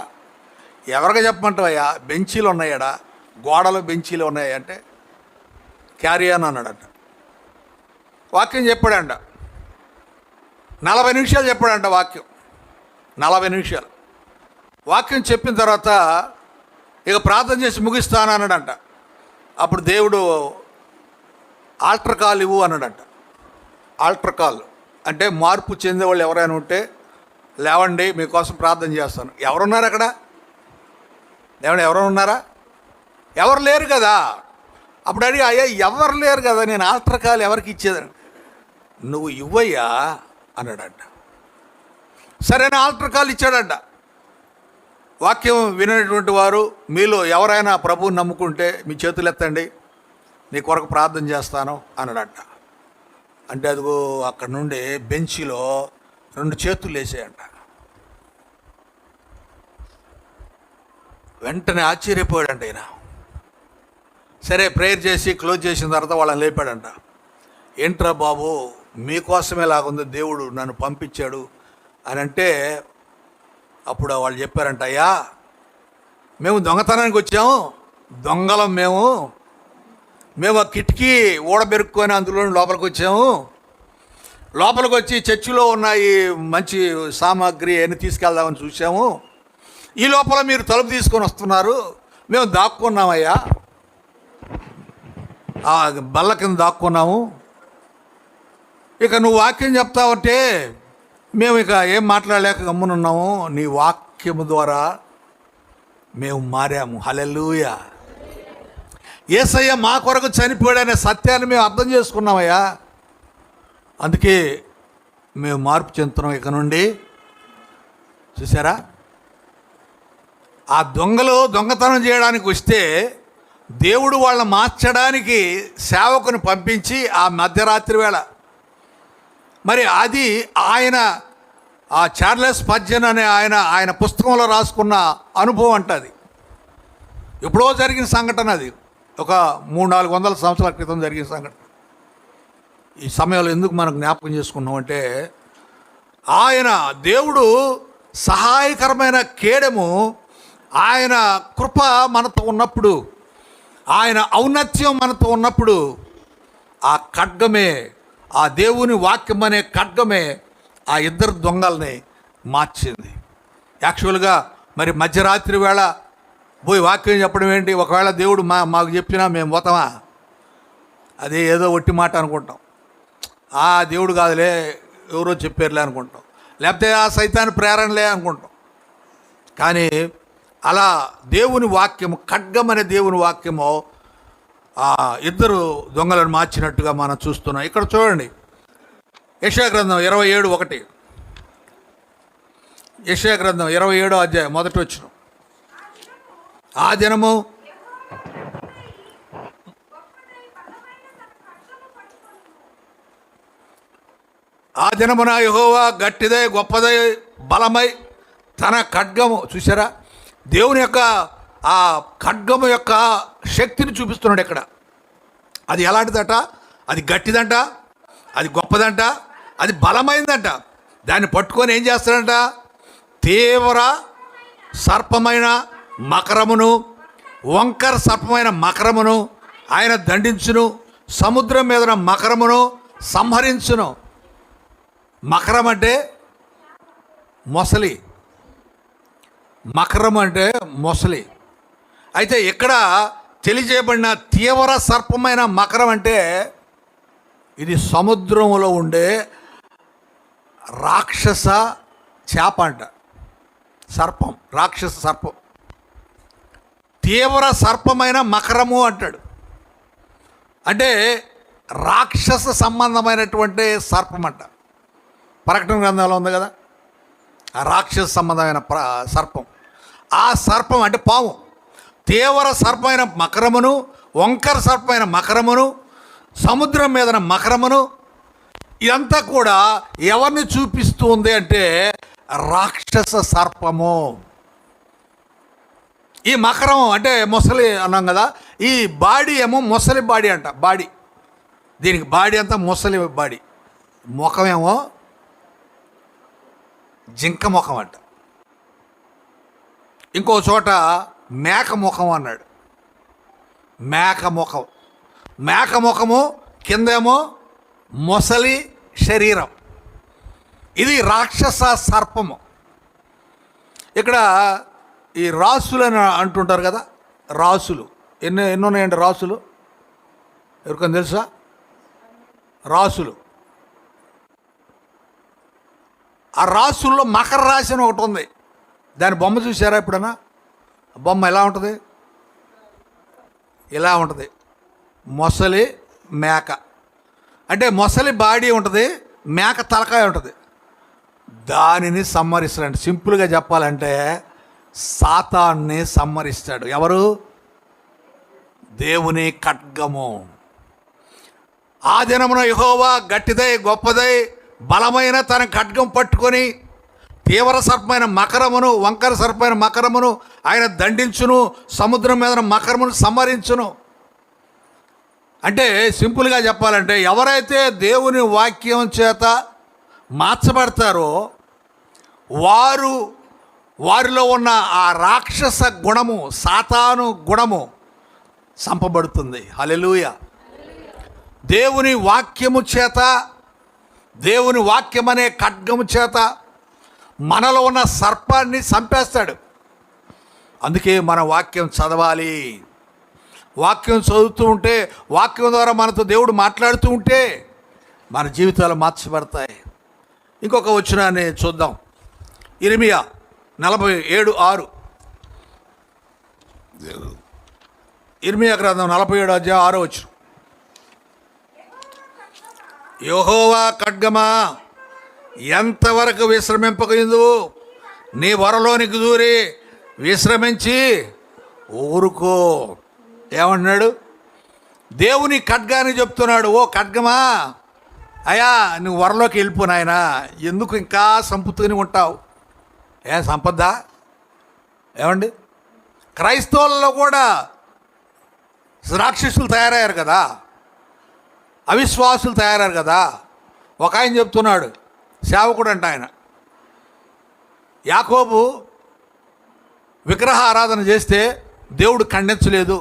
S1: ఎవరికి చెప్పమంటావయ్యా, బెంచీలు ఉన్నాయడా, గోడలు బెంచీలు ఉన్నాయి అంటే క్యారీ అని అన్నాడంట. వాక్యం చెప్పాడంట. 40 నిమిషాలు చెప్పాడంట వాక్యం. 40 నిమిషాలు వాక్యం చెప్పిన తర్వాత ఇక ప్రార్థన చేసి ముగిస్తాను అన్నాడంట. అప్పుడు దేవుడు ఆల్టర్ కాల్ ఇవ్వు అన్నాడంట. ఆల్టర్ కాల్ అంటే మార్పు చెందేవాళ్ళు ఎవరైనా ఉంటే లేవండి, మీకోసం ప్రార్థన చేస్తాను. ఎవరున్నారు అక్కడ? ఎవరు ఉన్నారా? ఎవరు లేరు కదా. అప్పుడు అడిగి, అయ్యా ఎవరు లేరు కదా, నేను ఆల్టర్ కాల్ ఎవరికి ఇచ్చేదని. నువ్వు ఇవ్వయ్యా అన్నాడంట. సరైన ఆల్టర్ కాల్ ఇచ్చాడంట. వాక్యం వినేటువంటి వారు మీలో ఎవరైనా ప్రభువుని నమ్ముకుంటే మీ చేతులు ఎత్తండి, నీ కొరకు ప్రార్థన చేస్తాను అన్నాడంట. అంటే అదిగో అక్కడ నుండి బెంచిలో 2 చేతులు వేసాయంట. వెంటనే ఆశ్చర్యపోయాడంట ఆయన. సరే, ప్రేయర్ చేసి క్లోజ్ చేసిన తర్వాత వాళ్ళని లేపాడంట. ఏంట్రా బాబు, మీకోసమే లాగుంది, దేవుడు నన్ను పంపించాడు అని అంటే, అప్పుడు వాళ్ళు చెప్పారంట, అయ్యా మేము దొంగతనానికి వచ్చాము, దొంగలం మేము ఆ కిటికీ ఊడబెరుక్కొని అందులో లోపలికి వచ్చాము. లోపలికి వచ్చి చర్చిలో ఉన్న ఈ మంచి సామాగ్రి అన్నీ తీసుకెళ్దామని చూసాము. ఈ లోపల మీరు తలుపు తీసుకొని వస్తున్నారు, మేము దాక్కున్నామయ్యా, ఆ బల్ల కింద దాక్కున్నాము. ఇక నువ్వు వాక్యం చెప్తావంటే మేము ఇక ఏం మాట్లాడలేక గమ్మునున్నాము. నీ వాక్యము ద్వారా మేము మారాము. హల్లెలూయా. యేసయ్య మా కొరకు చనిపోయాడనే సత్యాన్ని మేము అర్థం చేసుకున్నామయ్యా, అందుకే మేము మార్పు చెందుతున్నాం ఇక నుండి. చూసారా, ఆ దొంగలు దొంగతనం చేయడానికి వస్తే దేవుడు వాళ్ళని మార్చడానికి సేవకుని పంపించి ఆ మధ్యరాత్రి వేళ, మరి అది ఆయన ఆ చార్లెస్ స్పర్జన్ అనే ఆయన పుస్తకంలో రాసుకున్న అనుభవం అంట. అది ఎప్పుడో జరిగిన సంఘటన. అది ఒక 300-400 సంవత్సరాల క్రితం జరిగిన సంఘటన. ఈ సమయంలో ఎందుకు మనం జ్ఞాపకం చేసుకున్నామంటే, ఆయన దేవుడు సహాయకరమైన కేడము, ఆయన కృప మనతో ఉన్నప్పుడు, ఆయన ఔన్నత్యం మనతో ఉన్నప్పుడు, ఆ ఖడ్గమే, ఆ దేవుని వాక్యం అనే ఖడ్గమే ఆ 2 దొంగల్ని మార్చింది. యాక్చువల్గా మరి మధ్యరాత్రి వేళ పోయి వాక్యం చెప్పడం ఏంటి? ఒకవేళ దేవుడు మాకు చెప్పినా మేము పోతామా? అది ఏదో ఒట్టి మాట అనుకుంటాం. ఆ దేవుడు కాదులే, ఎవరో చెప్పారులే అనుకుంటాం, లేకపోతే ఆ సైతాన్ని ప్రేరణలే అనుకుంటాం. కానీ అలా దేవుని వాక్యము, ఖడ్గం అనే దేవుని వాక్యము ఆ 2 దొంగలను మార్చినట్టుగా మనం చూస్తున్నాం. ఇక్కడ చూడండి, యెషయా గ్రంథం 27:1. యెషయా గ్రంథం 27వ అధ్యాయం 1వ వచనం. ఆ దినము నా యెహోవా గట్టిదై గొప్పదై బలమై తన ఖడ్గము, చూసారా, దేవుని యొక్క ఆ ఖడ్గము యొక్క శక్తిని చూపిస్తున్నాడు ఇక్కడ. అది ఎలాంటిదట? అది గట్టిదంట, అది గొప్పదంట, అది బలమైందంట. దాన్ని పట్టుకొని ఏం చేస్తాడంట? తీవ్ర సర్పమైన మకరమును, వంకర సర్పమైన మకరమును ఆయన దండించును, సముద్రం మీద మకరమును సంహరించును. మకరం అంటే మొసలి, మకరం అంటే మొసలి. అయితే ఇక్కడ తెలియజేయబడిన తీవ్ర సర్పమైన మకరం అంటే ఇది సముద్రంలో ఉండే రాక్షస చేప అంట. సర్పం, రాక్షస సర్పం. తీవ్ర సర్పమైన మకరము అంటాడు. అంటే రాక్షస సంబంధమైనటువంటి సర్పం అంట. ప్రకటన గ్రంథంలో ఉంది కదా, ఆ రాక్షస సంబంధమైన సర్పం. ఆ సర్పం అంటే పాము. తీవ్ర సర్పమైన మకరమును, వంకర సర్పమైన మకరమును, సముద్రం మీద మకరమును, ఇదంతా కూడా ఎవరిని చూపిస్తూ ఉంది అంటే రాక్షస సర్పము. ఈ మకరం అంటే మొసలి అన్నాం కదా, ఈ బాడీ ఏమో మొసలి బాడీ అంట. బాడీ, దీనికి బాడీ అంతా మొసలి బాడీ, ముఖమేమో జింక ముఖం అంట. ఇంకో చోట మేక ముఖం అన్నాడు. మేక ముఖం, మేక ముఖము, కిందేమో మొసలి శరీరం. ఇది రాక్షస సర్పము. ఇక్కడ ఈ రాసులు అని అంటుంటారు కదా, రాసులు ఎన్ని ఉన్నాయండి రాసులు? ఎవరికైనా తెలుసా? రాసులు, ఆ రాసుల్లో మకర రాశి అని ఒకటి ఉంది. దాని బొమ్మ చూసారా ఎప్పుడన్నా? బొమ్మ ఎలా ఉంటుంది? ఇలా ఉంటుంది. మొసలి మేక అంటే మొసలి బాడీ ఉంటుంది, మేక తలకాయ ఉంటుంది. దానిని సంహరిస్తాడు. సింపుల్గా చెప్పాలంటే సాతాన్ని సంహరిస్తాడు. ఎవరు? దేవుని ఖడ్గము. ఆ దినమున యెహోవా గట్టిదై గొప్పదై బలమైన తన ఖడ్గం పట్టుకొని తీవ్ర సర్పమైన మకరమును, వంకర సర్పమైన మకరమును ఆయన దండించును, సముద్రం మీద మకరమును సంహరించును. అంటే సింపుల్గా చెప్పాలంటే ఎవరైతే దేవుని వాక్యం చేత మార్చబడతారో వారిలో ఉన్న ఆ రాక్షస గుణము, సాతాను గుణము సంపబడుతుంది. హల్లెలూయా. దేవుని వాక్యము చేత, దేవుని వాక్యం అనే ఖడ్గము చేత మనలో ఉన్న సర్పాన్ని చంపేస్తాడు. అందుకే మన వాక్యం చదవాలి. వాక్యం చదువుతూ ఉంటే, వాక్యం ద్వారా మనతో దేవుడు మాట్లాడుతూ ఉంటే మన జీవితాలు మార్చబడతాయి. ఇంకొక వచనాన్ని చూద్దాం. ఇర్మియా 47:6. ఇర్మియా గ్రంథం 47:6. యెహోవా ఖడ్గమా, ఎంతవరకు విశ్రమింపకయిందువు? నీ వరలోనికి దూరి విశ్రమించి ఊరుకో. ఏమన్నాడు? దేవుని ఖడ్గాన్ని చెప్తున్నాడు. ఓ ఖడ్గమా, అయ్యా నువ్వు వరలోకి వెళ్ళిపో నాయనా, ఎందుకు ఇంకా సంపుతూనే ఉంటావు? ఏం సంపద్దా? ఏమండి, క్రైస్తవులలో కూడా రాక్షసులు తయారయ్యారు కదా, అవిశ్వాసులు తయారయ్యారు కదా. ఒక ఆయన చెప్తున్నాడు, సేవకుడు అంట ఆయన, యాకోబు విగ్రహ ఆరాధన చేస్తే దేవుడు ఖండించలేదు.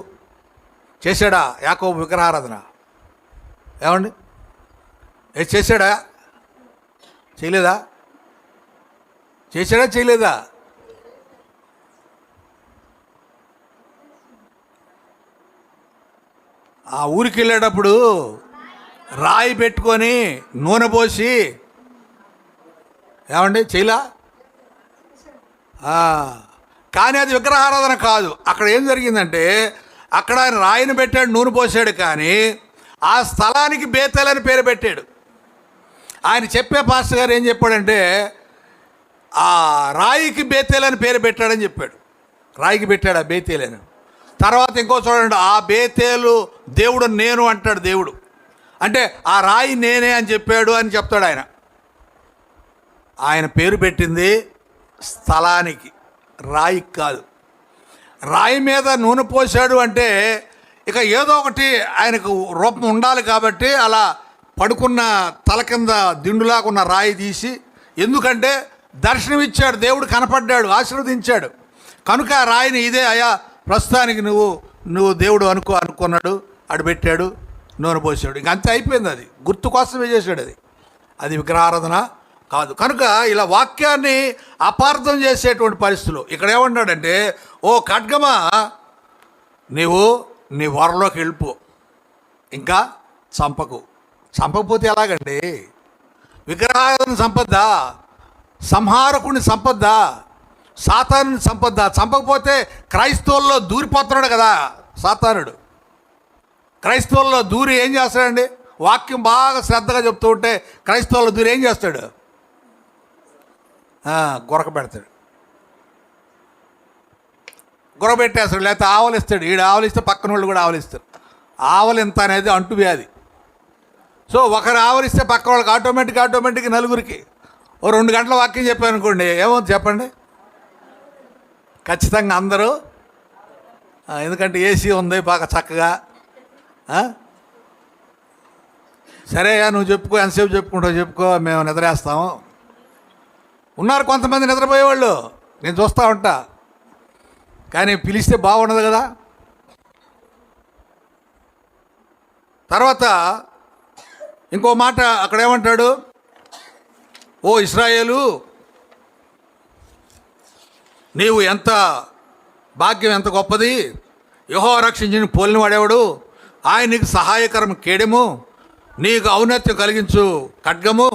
S1: చేశాడా యాకోబు విగ్రహారాధన? ఏమండి, చేశాడా? చేయలేదా? చేశాడా చేయలేదా? ఆ ఊరికి వెళ్ళేటప్పుడు రాయి పెట్టుకొని నూనె పోసి, ఏమండి చేయలా? కానీ అది విగ్రహారాధన కాదు. అక్కడ ఏం జరిగిందంటే, అక్కడ ఆయన రాయిని పెట్టాడు, నూనె పోసాడు, కానీ ఆ స్థలానికి బేతేల్ అని పేరు పెట్టాడు. ఆయన చెప్పే పాస్టర్ గారు ఏం చెప్పాడంటే, ఆ రాయికి బేతేల్ అని పేరు పెట్టాడని చెప్పాడు. రాయికి పెట్టాడు ఆ బేతేల్ అని. తర్వాత ఇంకో చూడండి, ఆ బేతేలు దేవుడు నేను అంటాడు. దేవుడు అంటే ఆ రాయి నేనే అని చెప్పాడు అని చెప్తాడు ఆయన. ఆయన పేరు పెట్టింది స్థలానికి, రాయికి కాదు. రాయి మీద నూనె పోసాడు అంటే ఇక ఏదో ఒకటి ఆయనకు రూపం ఉండాలి కాబట్టి అలా పడుకున్న తల కింద దిండులాగా ఉన్న రాయి తీసి, ఎందుకంటే దర్శనమిచ్చాడు, దేవుడు కనపడ్డాడు, ఆశీర్వదించాడు కనుక ఆ రాయిని ఇదే అయ్యా ప్రస్తుతానికి నువ్వు దేవుడు అనుకున్నాడు, అడు పెట్టాడు, నూనె పోసాడు, ఇంక అంతే అయిపోయింది. అది గుర్తు కోసమే చేశాడు, అది విగ్రహారాధన కాదు. కనుక ఇలా వాక్యాన్ని అపార్థం చేసేటువంటి పరిస్థితులు. ఇక్కడ ఏమన్నాడంటే, ఓ ఖడ్గమా నీవు నీ వరలోకి వెళ్ళిపో, ఇంకా చంపకపోతే ఎలాగండి? విగ్రహారాధన సంపద్దా, సంహారకుని సంపద్దా, సాతానుని సంపద్దా? చంపకపోతే క్రైస్తవుల్లో దూరిపోతున్నాడు కదా సాతానుడు. క్రైస్తవుల్లో దూరి ఏం చేస్తాడండి? వాక్యం బాగా శ్రద్ధగా చెప్తూ ఉంటే క్రైస్తవుల్లో దూరి ఏం చేస్తాడు? గొరక పెడతాడు, గొరక పెట్టేస్తాడు, లేకపోతే ఆవలిస్తాడు. ఈడు ఆవలిస్తే పక్కన వాళ్ళు కూడా ఆవలిస్తారు. ఆవలింత అనేది అంటువ్యాధి. సో ఒకరు ఆవలిస్తే పక్క వాళ్ళకి ఆటోమేటిక్ నలుగురికి. ఓ 2 గంటల వాక్యం చెప్పాను అనుకోండి, ఏమవుతుంది చెప్పండి? ఖచ్చితంగా అందరూ, ఎందుకంటే ఏసీ ఉంది బాగా చక్కగా. సరే నువ్వు చెప్పుకో, ఎంతసేపు చెప్పుకుంటావు చెప్పుకో, మేము నిద్రేస్తాము. ఉన్నారు కొంతమంది నిద్రపోయేవాళ్ళు, నేను చూస్తూ ఉంటా. కానీ పిలిస్తే బాగుండదు కదా. తర్వాత ఇంకో మాట అక్కడ ఏమంటాడు, ఓ ఇశ్రాయేలు నీవు ఎంత భాగ్యం, ఎంత గొప్పది, యెహోవా రక్షించిన పోలిన వాడేవాడు, ఆయన నీకు సహాయకరం కేడెము, నీకు ఔన్నత్యం కలిగించు ఖడ్గము,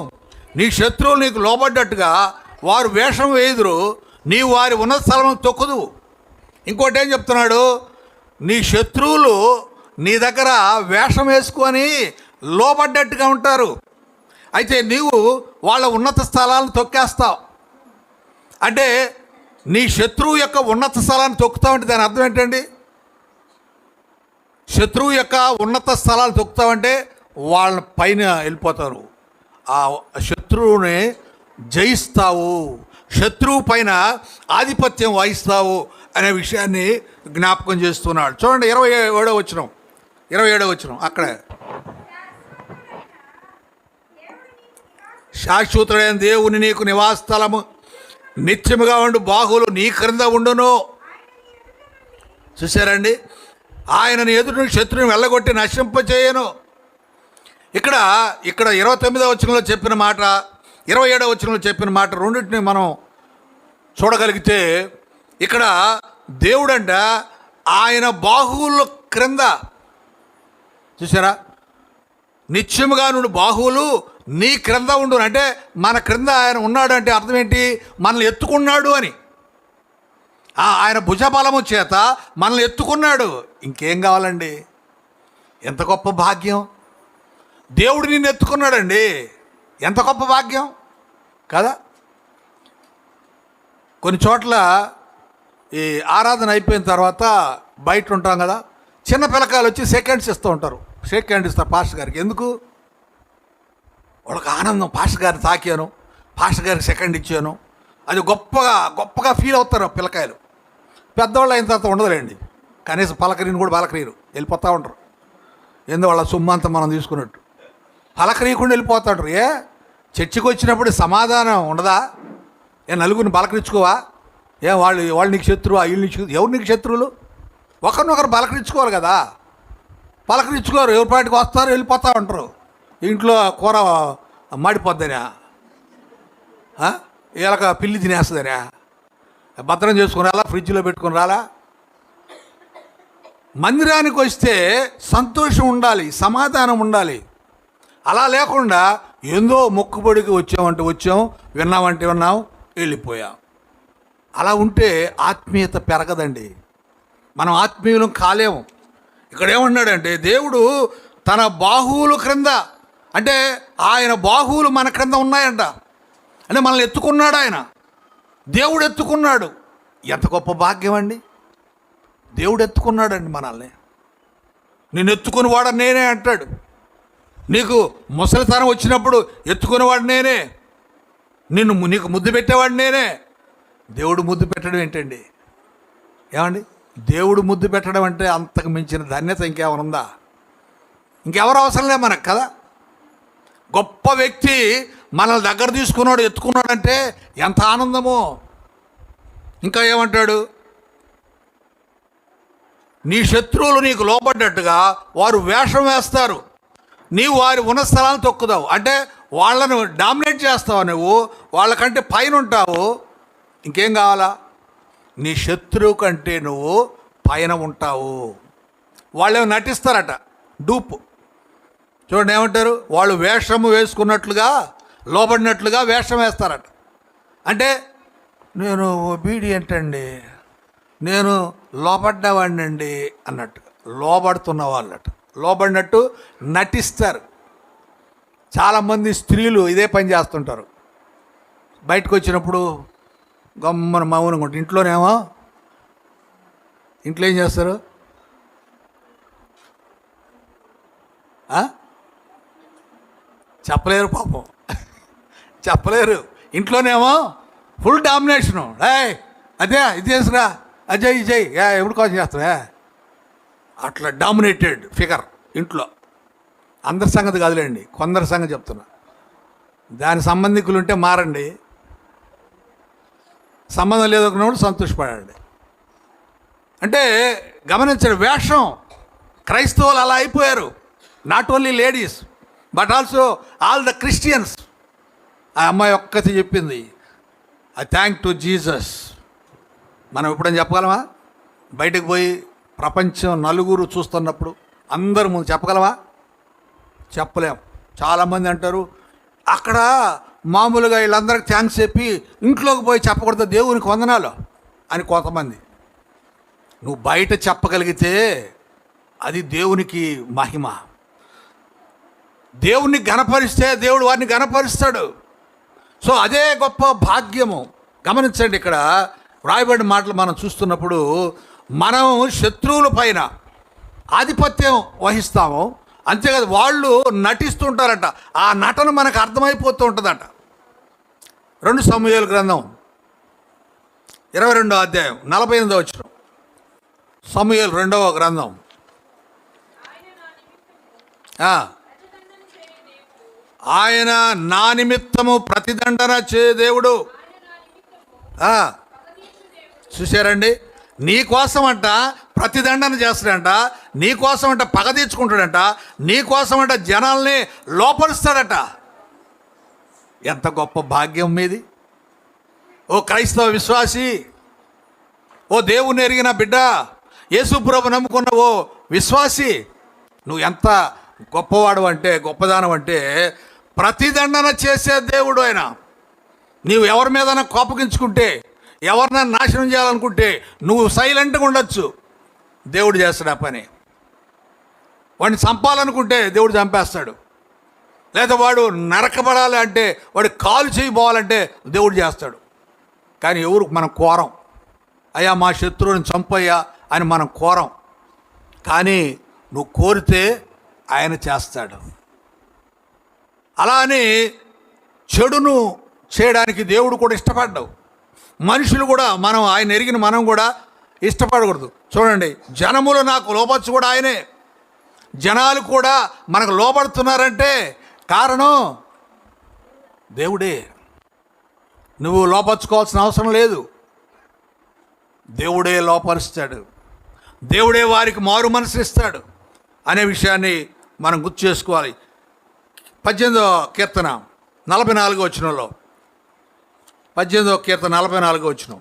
S1: నీ శత్రువులు నీకు లోబడ్డట్టుగా వారు వేషం వేయుదురు, నీవు వారి ఉన్నత స్థలం తొక్కుదు. ఇంకోటి ఏం చెప్తున్నాడు, నీ శత్రువులు నీ దగ్గర వేషం వేసుకొని లోబడ్డట్టుగా ఉంటారు, అయితే నీవు వాళ్ళ ఉన్నత స్థలాలను తొక్కేస్తావు. అంటే నీ శత్రువు యొక్క ఉన్నత స్థలాన్ని తొక్కుతావంటే దాని అర్థం ఏంటండి? శత్రువు యొక్క ఉన్నత స్థలాలు తొక్కుతావంటే వాళ్ళ పైన వెళ్ళిపోతారు, ఆ శత్రువుని జయిస్తావు, శత్రువు పైన ఆధిపత్యం వహిస్తావు అనే విషయాన్ని జ్ఞాపకం చేస్తున్నాడు. చూడండి 27వ వచనం అక్కడే, శాశ్వతుడైన దేవుని నీకు నివాసస్థలము, నిత్యముగా ఉండు బాహువులు నీ క్రింద ఉండును. చూసారండి, ఆయనను ఎదురు శత్రువుని వెళ్ళగొట్టి నశింపచేయను. ఇక్కడ 29వ వచనంలో చెప్పిన మాట, 27వ వచనంలో చెప్పిన మాట రెండింటిని మనం చూడగలిగితే, ఇక్కడ దేవుడంట ఆయన బాహువుల క్రింద, చూసారా, నిత్యముగా నుండి బాహువులు నీ క్రింద ఉండు అంటే మన క్రింద ఆయన ఉన్నాడు అంటే అర్థం ఏంటి? మనల్ని ఎత్తుకున్నాడు అని. ఆయన భుజబలము చేత మనల్ని ఎత్తుకున్నాడు. ఇంకేం కావాలండి? ఎంత గొప్ప భాగ్యం! దేవుడు నిన్ను ఎత్తుకున్నాడండి, ఎంత గొప్ప భాగ్యం కదా. కొన్ని చోట్ల ఈ ఆరాధన అయిపోయిన తర్వాత బయట ఉంటాం కదా, చిన్న పిల్లకాయలు వచ్చి సెకండ్స్ ఇస్తూ ఉంటారు, షేక్ హ్యాండ్ ఇస్తారు పాస్టర్ గారికి. ఎందుకు? వాళ్ళకి ఆనందం, పాస్టర్ గారిని తాకాను, పాస్టర్ గారికి సెకండ్ ఇచ్చాను, అది గొప్పగా ఫీల్ అవుతారు పిల్లకాయలు. పెద్దవాళ్ళు అయిన తర్వాత ఉండదులేండి, కనీసం పలకరీని కూడా పలకరీరు, వెళ్ళిపోతూ ఉంటారు. ఏందో వాళ్ళ సొమ్ము అంతా మనం తీసుకున్నట్టు పలకరీయకుండా వెళ్ళిపోతాడు. చర్చికి వచ్చినప్పుడు సమాధానం ఉండదా? నలుగురిని పలకరించుకోవా? వాళ్ళు నీకు శత్రువా? వీళ్ళు నీకు ఎవరు నీకు శత్రువులు? ఒకరినొకరు పలకరించుకోవాలి కదా. పలకరించుకోరు, ఎవరి పాటికి వస్తారు వెళ్ళిపోతూ ఉంటారు. ఇంట్లో కూర మాడిపోద్దనా, ఎలాగ పిల్లి తినేస్తుందనా, భద్రం చేసుకుని రాలా, ఫ్రిడ్జ్లో పెట్టుకుని రాలా. మందిరానికి వస్తే సంతోషం ఉండాలి, సమాధానం ఉండాలి. అలా లేకుండా ఏందో మొక్కుబడికి వచ్చాం, విన్నామంటే విన్నాం, వెళ్ళిపోయాం. అలా ఉంటే ఆత్మీయత పెరగదండి, మనం ఆత్మీయులం కాలేము. ఇక్కడ ఏమన్నాడంటే, దేవుడు తన బాహువుల క్రింద, అంటే ఆయన బాహువులు మన క్రింద ఉన్నాయంట, అంటే మనల్ని ఎత్తుకున్నాడు ఆయన. దేవుడు ఎత్తుకున్నాడు. ఎంత గొప్ప భాగ్యం అండి! దేవుడు ఎత్తుకున్నాడండి మనల్ని. నేను ఎత్తుకునేవాడు నేనే అంటాడు. నీకు ముసలితనం వచ్చినప్పుడు ఎత్తుకునేవాడు నేనే, నీకు ముద్దు పెట్టేవాడు నేనే. దేవుడు ముద్దు పెట్టడం ఏంటండి? ఏమండి? దేవుడు ముద్దు పెట్టడం అంటే అంతకు మించిన ధన్యత ఇంకేమైనా ఉందా? ఇంకెవరు అవసరం లేదు మనకు కదా. గొప్ప వ్యక్తి మనల్ని దగ్గర తీసుకున్నాడు, ఎత్తుకున్నాడంటే ఎంత ఆనందమో. ఇంకా ఏమంటాడు? నీ శత్రువులు నీకు లోపడ్డట్టుగా వారు వేషం వేస్తారు, నీవు వారి ఉన్న స్థలాన్ని తొక్కుదావు. అంటే వాళ్ళను డామినేట్ చేస్తావు, నువ్వు వాళ్ళకంటే పైన ఉంటావు. ఇంకేం కావాలా? నీ శత్రువు కంటే నువ్వు పైన ఉంటావు. వాళ్ళేమో నటిస్తారట, డూపు. చూడండి ఏమంటారు, వాళ్ళు వేషము వేసుకున్నట్లుగా, లోబడినట్లుగా వేషం వేస్తారట. అంటే నేను ఒబీడియంట్ అండి, నేను లోబడ్డవాడిని అండి అన్నట్టు, లోబడుతున్న వాళ్ళట, లోబడినట్టు నటిస్తారు. చాలామంది స్త్రీలు ఇదే పని చేస్తుంటారు. బయటకు వచ్చినప్పుడు గమ్మన మౌనంగా ఉంటుంది. ఇంట్లోనేమో, ఇంట్లో ఏం చేస్తారు? చెప్పలేరు పాపం, చెప్పలేరు. ఇంట్లోనేమో ఫుల్ డామినేషను. అదే ఇది చేసురా, అజయ్ ఇజయ్ ఎప్పుడు కోసం చేస్తావా, అట్లా డామినేటెడ్ ఫిగర్ ఇంట్లో. అందరి సంగతి కాదులేండి, కొందరి సంగతి చెప్తున్నా. దాని సంబంధికులు ఉంటే మారండి, సంబంధం లేదనుకున్నప్పుడు సంతోషపడండి. అంటే గమనించండి, వేషం. క్రైస్తవులు అలా అయిపోయారు. Not only ladies but also all the Christians. ఆ అమ్మాయి ఒక్కటి చెప్పింది, ఐ థ్యాంక్ టు జీసస్. మనం ఎప్పుడైనా చెప్పగలమా? బయటకు పోయి ప్రపంచం నలుగురు చూస్తున్నప్పుడు అందరి ముందు చెప్పగలమా? చెప్పలేం. చాలామంది అంటారు, అక్కడ మామూలుగా వీళ్ళందరికీ థ్యాంక్స్ చెప్పి ఇంట్లోకి పోయి చెప్పకూడదు దేవునికి వందనాలు అని కొంతమంది. నువ్వు బయట చెప్పగలిగితే అది దేవునికి మహిమ. దేవుణ్ణి ఘనపరిస్తే దేవుడు వారిని ఘనపరుస్తాడు. సో అదే గొప్ప భాగ్యము. గమనించండి, ఇక్కడ వ్రాయబడిన మాటలు మనం చూస్తున్నప్పుడు మనం శత్రువుల పైన ఆధిపత్యం వహిస్తాము, అంతేకాదు వాళ్ళు నటిస్తుంటారట. ఆ నటన మనకు అర్థమైపోతూ ఉంటుందట. 2 సమూయేలు గ్రంథం 22వ అధ్యాయం 48వ వచనం. సమూయేలు 2వ గ్రంథం. ఆయన నా నిమిత్తము ప్రతిదండన చే దేవుడు. చూశారండి, నీ కోసమంట ప్రతిదండన చేస్తాడంట, నీ కోసమంట పగ తీర్చుకుంటాడంట, నీ కోసమంట జనాల్ని లోపరుస్తాడట. ఎంత గొప్ప భాగ్యం మీది ఓ క్రైస్తవ విశ్వాసి, ఓ దేవుని ఎరిగిన బిడ్డ, యేసు ప్రభు నమ్ముకున్న ఓ విశ్వాసి. నువ్వు ఎంత గొప్పవాడు అంటే, గొప్పదానం అంటే, ప్రతిదండన చేసే దేవుడు ఆయన. నీవు ఎవరి మీదైనా కోపగించుకుంటే, ఎవరినైనా నాశనం చేయాలనుకుంటే నువ్వు సైలెంట్గా ఉండొచ్చు, దేవుడు చేస్తాడు ఆ పని. వాడిని చంపాలనుకుంటే దేవుడు చంపేస్తాడు. లేదా వాడు నరకబడాలి అంటే, వాడి కాలు చేయబోవాలంటే దేవుడు చేస్తాడు. కానీ ఎవరు మనం కోరం, అయ్యా మా శత్రువుని చంపయ్యా అని మనం కోరం. కానీ నువ్వు కోరితే ఆయన చేస్తాడు. అలా అని చెడును చేయడానికి దేవుడు కూడా ఇష్టపడ్డావు. మనుషులు కూడా, మనం ఆయన ఎరిగిన మనం కూడా ఇష్టపడకూడదు. చూడండి, జనములు నాకు లోపచ్చు కూడా ఆయనే. జనాలు కూడా మనకు లోపడుతున్నారంటే కారణం దేవుడే. నువ్వు లోపరుచుకోవాల్సిన అవసరం లేదు, దేవుడే లోపరుస్తాడు. దేవుడే వారికి మారు మనసు ఇస్తాడు అనే విషయాన్ని మనం గుర్తు చేసుకోవాలి. 18వ కీర్తన 44వ వచనంలో, 18వ కీర్తన 44వ వచనం.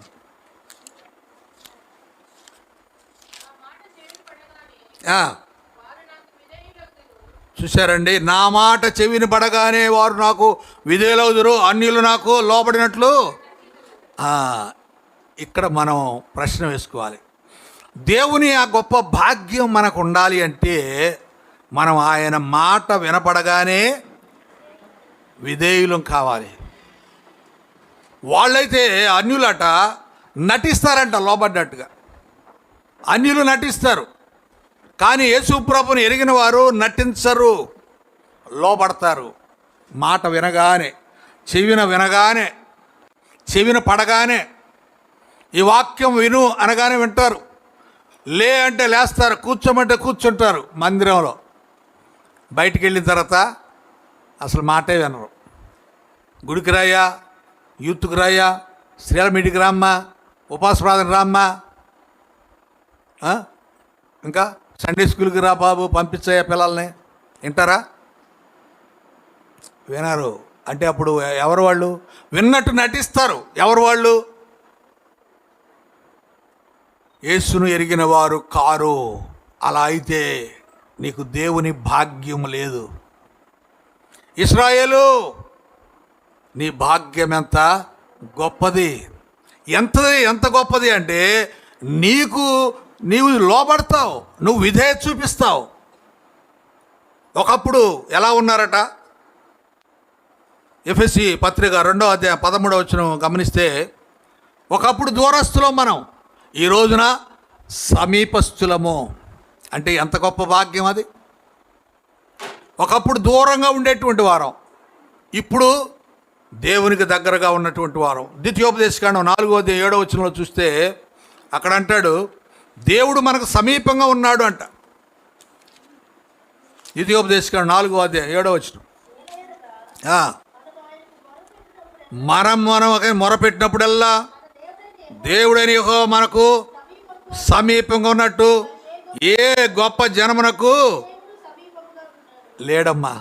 S1: చూశారండి, నా మాట చెవిని పడగానే వారు నాకు విధేయులవుదురు, అన్యులు నాకు లోబడినట్లు. ఇక్కడ మనం ప్రశ్న వేసుకోవాలి. దేవుని ఆ గొప్ప భాగ్యం మనకు ఉండాలి అంటే మనం ఆయన మాట వినపడగానే విధేయులం కావాలి. వాళ్ళైతే అన్యులట నటిస్తారంట లోబడ్డట్టుగా. అన్యులు నటిస్తారు, కానీ యేసు ప్రభువుని ఎరిగిన వారు నటించరు, లోబడతారు. మాట వినగానే, చెవిన పడగానే, ఈ వాక్యం విను అనగానే వింటారు. లే అంటే లేస్తారు, కూర్చోమంటే కూర్చుంటారు మందిరంలో. బయటికి వెళ్ళిన తర్వాత అసలు మాటే వినరు. గుడికి రాయ్యా, యూత్కి రాయ్యా, స్త్రీల మీటికి రామ్మా, ఉపాస ప్రార్థన రామ్మా, ఇంకా సండే స్కూల్కి రా బాబు, పంపించాయా పిల్లల్ని, వింటారా? వినరు. అంటే అప్పుడు ఎవరు వాళ్ళు? విన్నట్టు నటిస్తారు. ఎవరు వాళ్ళు? యేసును ఎరిగిన వారు కారు. అలా అయితే నీకు దేవుని భాగ్యం లేదు. ఇశ్రాయేలు, నీ భాగ్యం ఎంత గొప్పది! ఎంత గొప్పది అంటే నీవు లోబడతావు, నువ్వు విధేయత చూపిస్తావు. ఒకప్పుడు ఎలా ఉన్నారట? ఎఫెసీ పత్రిక 2వ అధ్యాయం 13వ వచనం గమనిస్తే, ఒకప్పుడు దూరస్తులం మనం, ఈ రోజున సమీపస్తులము. అంటే ఎంత గొప్ప భాగ్యం అది! ఒకప్పుడు దూరంగా ఉండేటువంటి వారం, ఇప్పుడు దేవునికి దగ్గరగా ఉన్నటువంటి వారం. ద్వితీయోపదేశకాండం 4వ అధ్యాయం 7వ వచనంలో చూస్తే అక్కడ అంటాడు, దేవుడు మనకు సమీపంగా ఉన్నాడు అంట. ద్వితీయోపదేశకాండం 4వ అధ్యాయం 7వ వచనం. మనం మొరపెట్టినప్పుడల్లా దేవుడని యెహోవా మనకు సమీపంగా ఉన్నట్టు ఏ గొప్ప జనమునకు లేడమ్మా.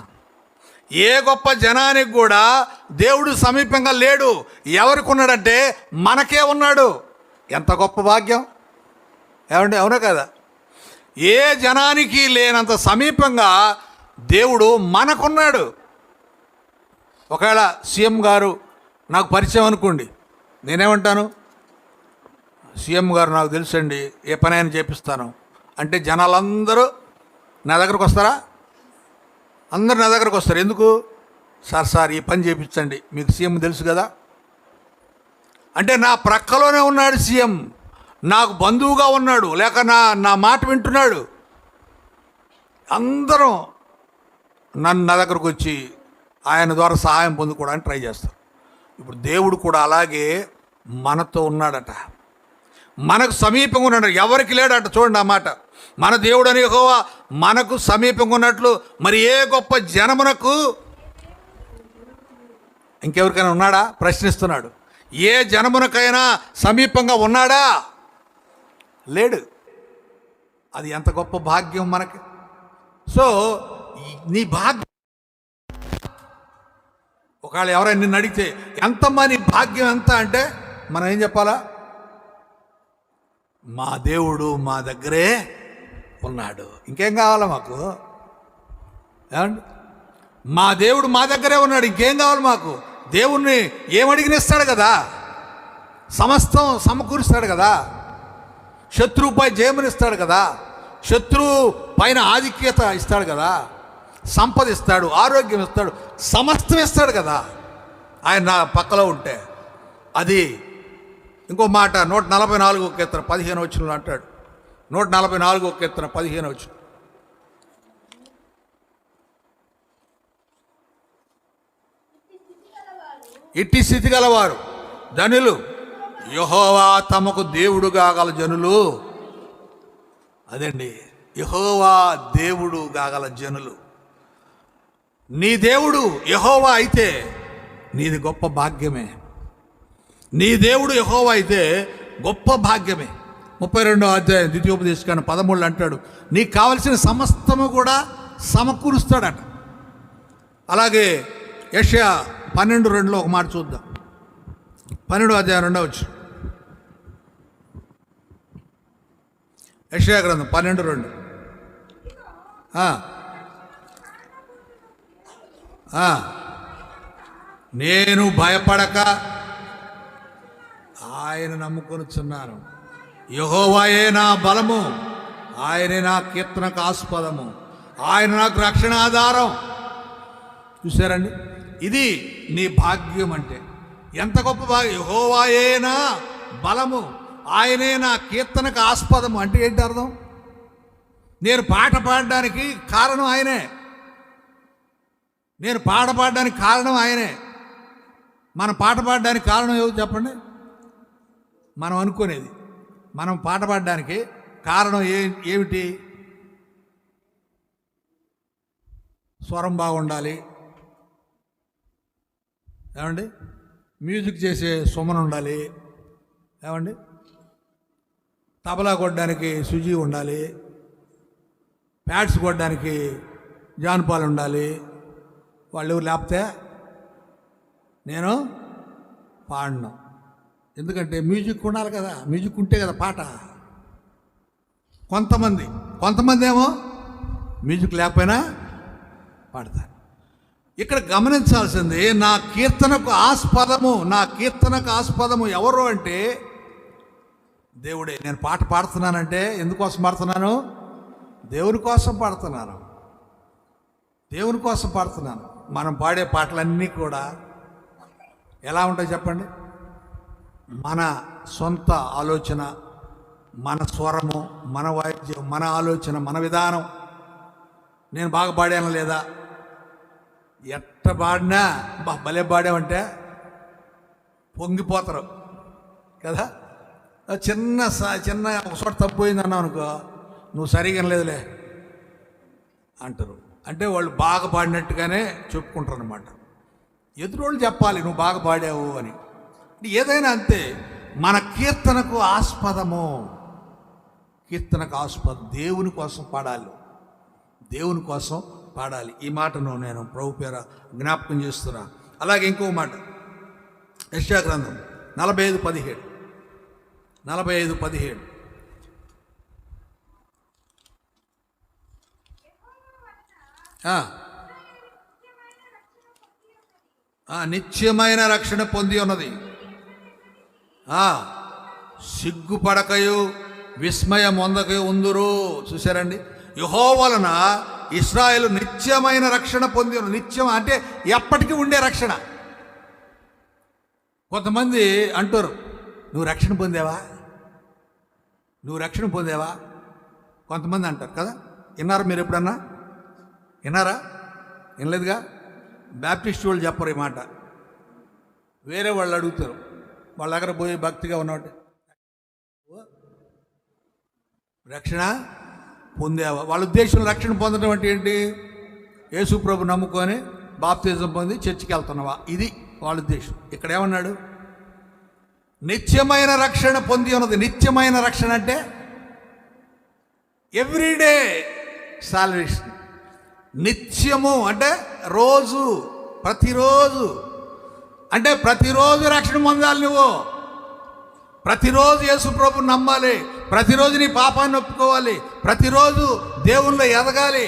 S1: ఏ గొప్ప జనానికి కూడా దేవుడు సమీపంగా లేడు. ఎవరికి ఉన్నాడంటే మనకే ఉన్నాడు. ఎంత గొప్ప భాగ్యం! ఏమంటే అవునా కదా? ఏ జనానికి లేనంత సమీపంగా దేవుడు మనకున్నాడు. ఒకవేళ సీఎం గారు నాకు పరిచయం అనుకోండి, నేనేమంటాను? సీఎం గారు నాకు తెలుసండి, ఏ పనైనా చేపిస్తాను అంటే జనాలందరూ నా దగ్గరకు వస్తారా? అందరూ నా దగ్గరకు వస్తారు. ఎందుకు? సార్ ఈ పని చేయించండి, మీకు సీఎం తెలుసు కదా. అంటే నా ప్రక్కలోనే ఉన్నాడు సీఎం, నాకు బంధువుగా ఉన్నాడు, లేక నా మాట వింటున్నాడు. అందరం నా దగ్గరకు వచ్చి ఆయన ద్వారా సహాయం పొందుకోవడానికి ట్రై చేస్తారు. ఇప్పుడు దేవుడు కూడా అలాగే మనతో ఉన్నాడట, మనకు సమీపంగా ఉన్నాడు. ఎవరికి లేడట. చూడండి ఆ మాట, మన దేవుడు అని యెహోవా మనకు సమీపంగా ఉన్నట్లు మరి ఏ గొప్ప జనమునకు ఇంకెవరికైనా ఉన్నాడా? ప్రశ్నిస్తున్నాడు. ఏ జనమునకైనా సమీపంగా ఉన్నాడా? లేడు. అది ఎంత గొప్ప భాగ్యం మనకి. సో నీ భాగ్యం, ఒకవేళ ఎవరైనా నిన్ను అడిగితే ఎంతమ్మా నీ భాగ్యం ఎంత అంటే మనం ఏం చెప్పాలా? మా దేవుడు మా దగ్గరే ఉన్నాడు, ఇంకేం కావాలా మాకు? ఏమండి, మా దేవుడు మా దగ్గరే ఉన్నాడు, ఇంకేం కావాలి మాకు? దేవుణ్ణి ఏమడిగినిస్తాడు కదా, సమస్తం సమకూరుస్తాడు కదా, శత్రువుపై జయమునిస్తాడు కదా, శత్రువు పైన ఆధిక్యత ఇస్తాడు కదా, సంపద ఇస్తాడు, ఆరోగ్యం ఇస్తాడు, సమస్తం ఇస్తాడు కదా ఆయన నా పక్కలో ఉంటే. అది ఇంకో మాట 144వ కీర్తన 15వ వచనంలో అంటాడు. 144వ కీర్తన 15వ వచనం. ఇట్టి స్థితి గలవారు ధనులు, యెహోవా తమకు దేవుడు కాగల జనులు. అదండి, యెహోవా దేవుడు కాగల జనులు. నీ దేవుడు యెహోవా అయితే నీది గొప్ప భాగ్యమే. నీ దేవుడు యెహోవా అయితే గొప్ప భాగ్యమే. 32వ అధ్యాయం ద్వితీయోపదేశకాండం 13 అంటాడు, నీకు కావలసిన సమస్తము కూడా సమకూరుస్తాడట. అలాగే యెషయా 12:2లో ఒక మాట చూద్దాం. 12వ అధ్యాయం 2వ వచనం. యెషయా గ్రంథం 12:2. నేను భయపడక ఆయన నమ్ముకొనుచున్నాను, యెహోవాయే నా బలము, ఆయనే నా కీర్తనకు ఆస్పదము, ఆయన నాకు రక్షణ ఆధారం. చూసారండి, ఇది నీ భాగ్యం. అంటే ఎంత గొప్ప భాగ్యం! యెహోవాయే నా బలము, ఆయనే నా కీర్తనకు ఆస్పదము. అంటే ఏంటి అర్థం? నేను పాట పాడడానికి కారణం ఆయనే, నేను పాట పాడడానికి కారణం ఆయనే. మనం పాట పాడడానికి కారణం ఏదో చెప్పండి? మనం అనుకునేది. మనం పాట పాడడానికి కారణం ఏమిటి? స్వరం బాగుండాలి, ఏమండి? మ్యూజిక్ చేసే సుమన్ ఉండాలి, ఏమండి? తబలా కొట్టడానికి సుజీ ఉండాలి, ప్యాడ్స్ కొట్టడానికి జాన్పాల్ ఉండాలి. వాళ్ళు ఎవరు లేకపోతే నేను పాడను. ఎందుకంటే మ్యూజిక్ ఉండాలి కదా, మ్యూజిక్ ఉంటే కదా పాట. కొంతమంది ఏమో మ్యూజిక్ లేకపోయినా పాడతారు. ఇక్కడ గమనించాల్సింది నా కీర్తనకు ఆస్పదము ఎవరు అంటే దేవుడే. నేను పాట పాడుతున్నానంటే ఎందుకోసం పాడుతున్నాను? దేవుని కోసం పాడుతున్నాను. మనం పాడే పాటలన్నీ కూడా ఎలా ఉంటాయి చెప్పండి? మన సొంత ఆలోచన, మన స్వరము, మన వాయిద్యం, మన ఆలోచన, మన విధానం. నేను బాగా పాడాను లేదా? ఎట్ట పాడినా భలే పాడామంటే పొంగిపోతారు కదా. చిన్న ఒక చోట తప్పు పోయింది అన్నావు అనుకో, నువ్వు సరిగా లేదులే అంటారు. అంటే వాళ్ళు బాగా పాడినట్టుగానే చెప్పుకుంటారు అనమాట. ఎదురోళ్ళు చెప్పాలి నువ్వు బాగా పాడావు అని. ఏదైనా అంతే. మన కీర్తనకు ఆస్పదం దేవుని కోసం పాడాలి. ఈ మాటను నేను ప్రభు పేర జ్ఞాపకం చేస్తున్నా. అలాగే ఇంకో మాట, యెషయా గ్రంథం 45:17 నిత్యమైన రక్షణ పొంది ఉన్నది. సిగ్గుపడకయు విస్మయం పొందకయు ఉందురు. చూశారండి, యెహోవా వలన ఇశ్రాయేలు నిత్యమైన రక్షణ పొంది ఉన్నది. నిత్యం అంటే ఎప్పటికీ ఉండే రక్షణ. కొంతమంది అంటారు, నువ్వు రక్షణ పొందేవా? కొంతమంది అంటారు కదా. విన్నారా మీరు ఎప్పుడన్నా? విన్నారా? వినలేదుగా. బ్యాప్టిస్ట్ వాళ్ళు చెప్పరు ఈ మాట, వేరే వాళ్ళు అడుగుతారు. వాళ్ళ దగ్గర పోయి భక్తిగా ఉన్నట్టు రక్షణ పొందేవా? వాళ్ళ ఉద్దేశం రక్షణ పొందడం అంటే ఏంటి? యేసు ప్రభు నమ్ముకొని బాప్తిజం పొంది చర్చికి వెళ్తున్నావా? ఇది వాళ్ళ ఉద్దేశం. ఇక్కడ ఏమన్నాడు? నిత్యమైన రక్షణ పొంది ఉన్నది. నిత్యమైన రక్షణ అంటే ఎవ్రీడే సాల్వేషన్. నిత్యము అంటే రోజు, ప్రతిరోజు. అంటే ప్రతిరోజు రక్షణ పొందాలి. నువ్వు ప్రతిరోజు యేసు ప్రభుని నమ్మాలి, ప్రతిరోజు నీ పాపాన్ని ఒప్పుకోవాలి, ప్రతిరోజు దేవునిలో ఎదగాలి.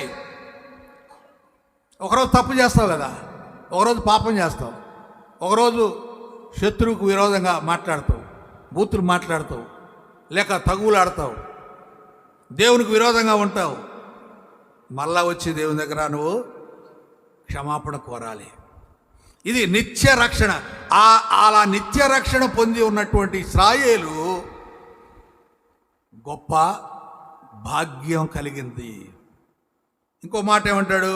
S1: ఒకరోజు తప్పు చేస్తావు కదా, ఒకరోజు పాపం చేస్తావు, ఒకరోజు శత్రువుకు విరోధంగా మాట్లాడతావు, బూతులు మాట్లాడతావు, లేక తగువులాడతావు, దేవునికి విరోధంగా ఉంటావు. మళ్ళా వచ్చి దేవుని దగ్గర నువ్వు క్షమాపణ కోరాలి. ఇది నిత్య రక్షణ. అలా నిత్య రక్షణ పొంది ఉన్నటువంటి ఇశ్రాయేలు గొప్ప భాగ్యం కలిగింది. ఇంకో మాట ఏమంటాడు?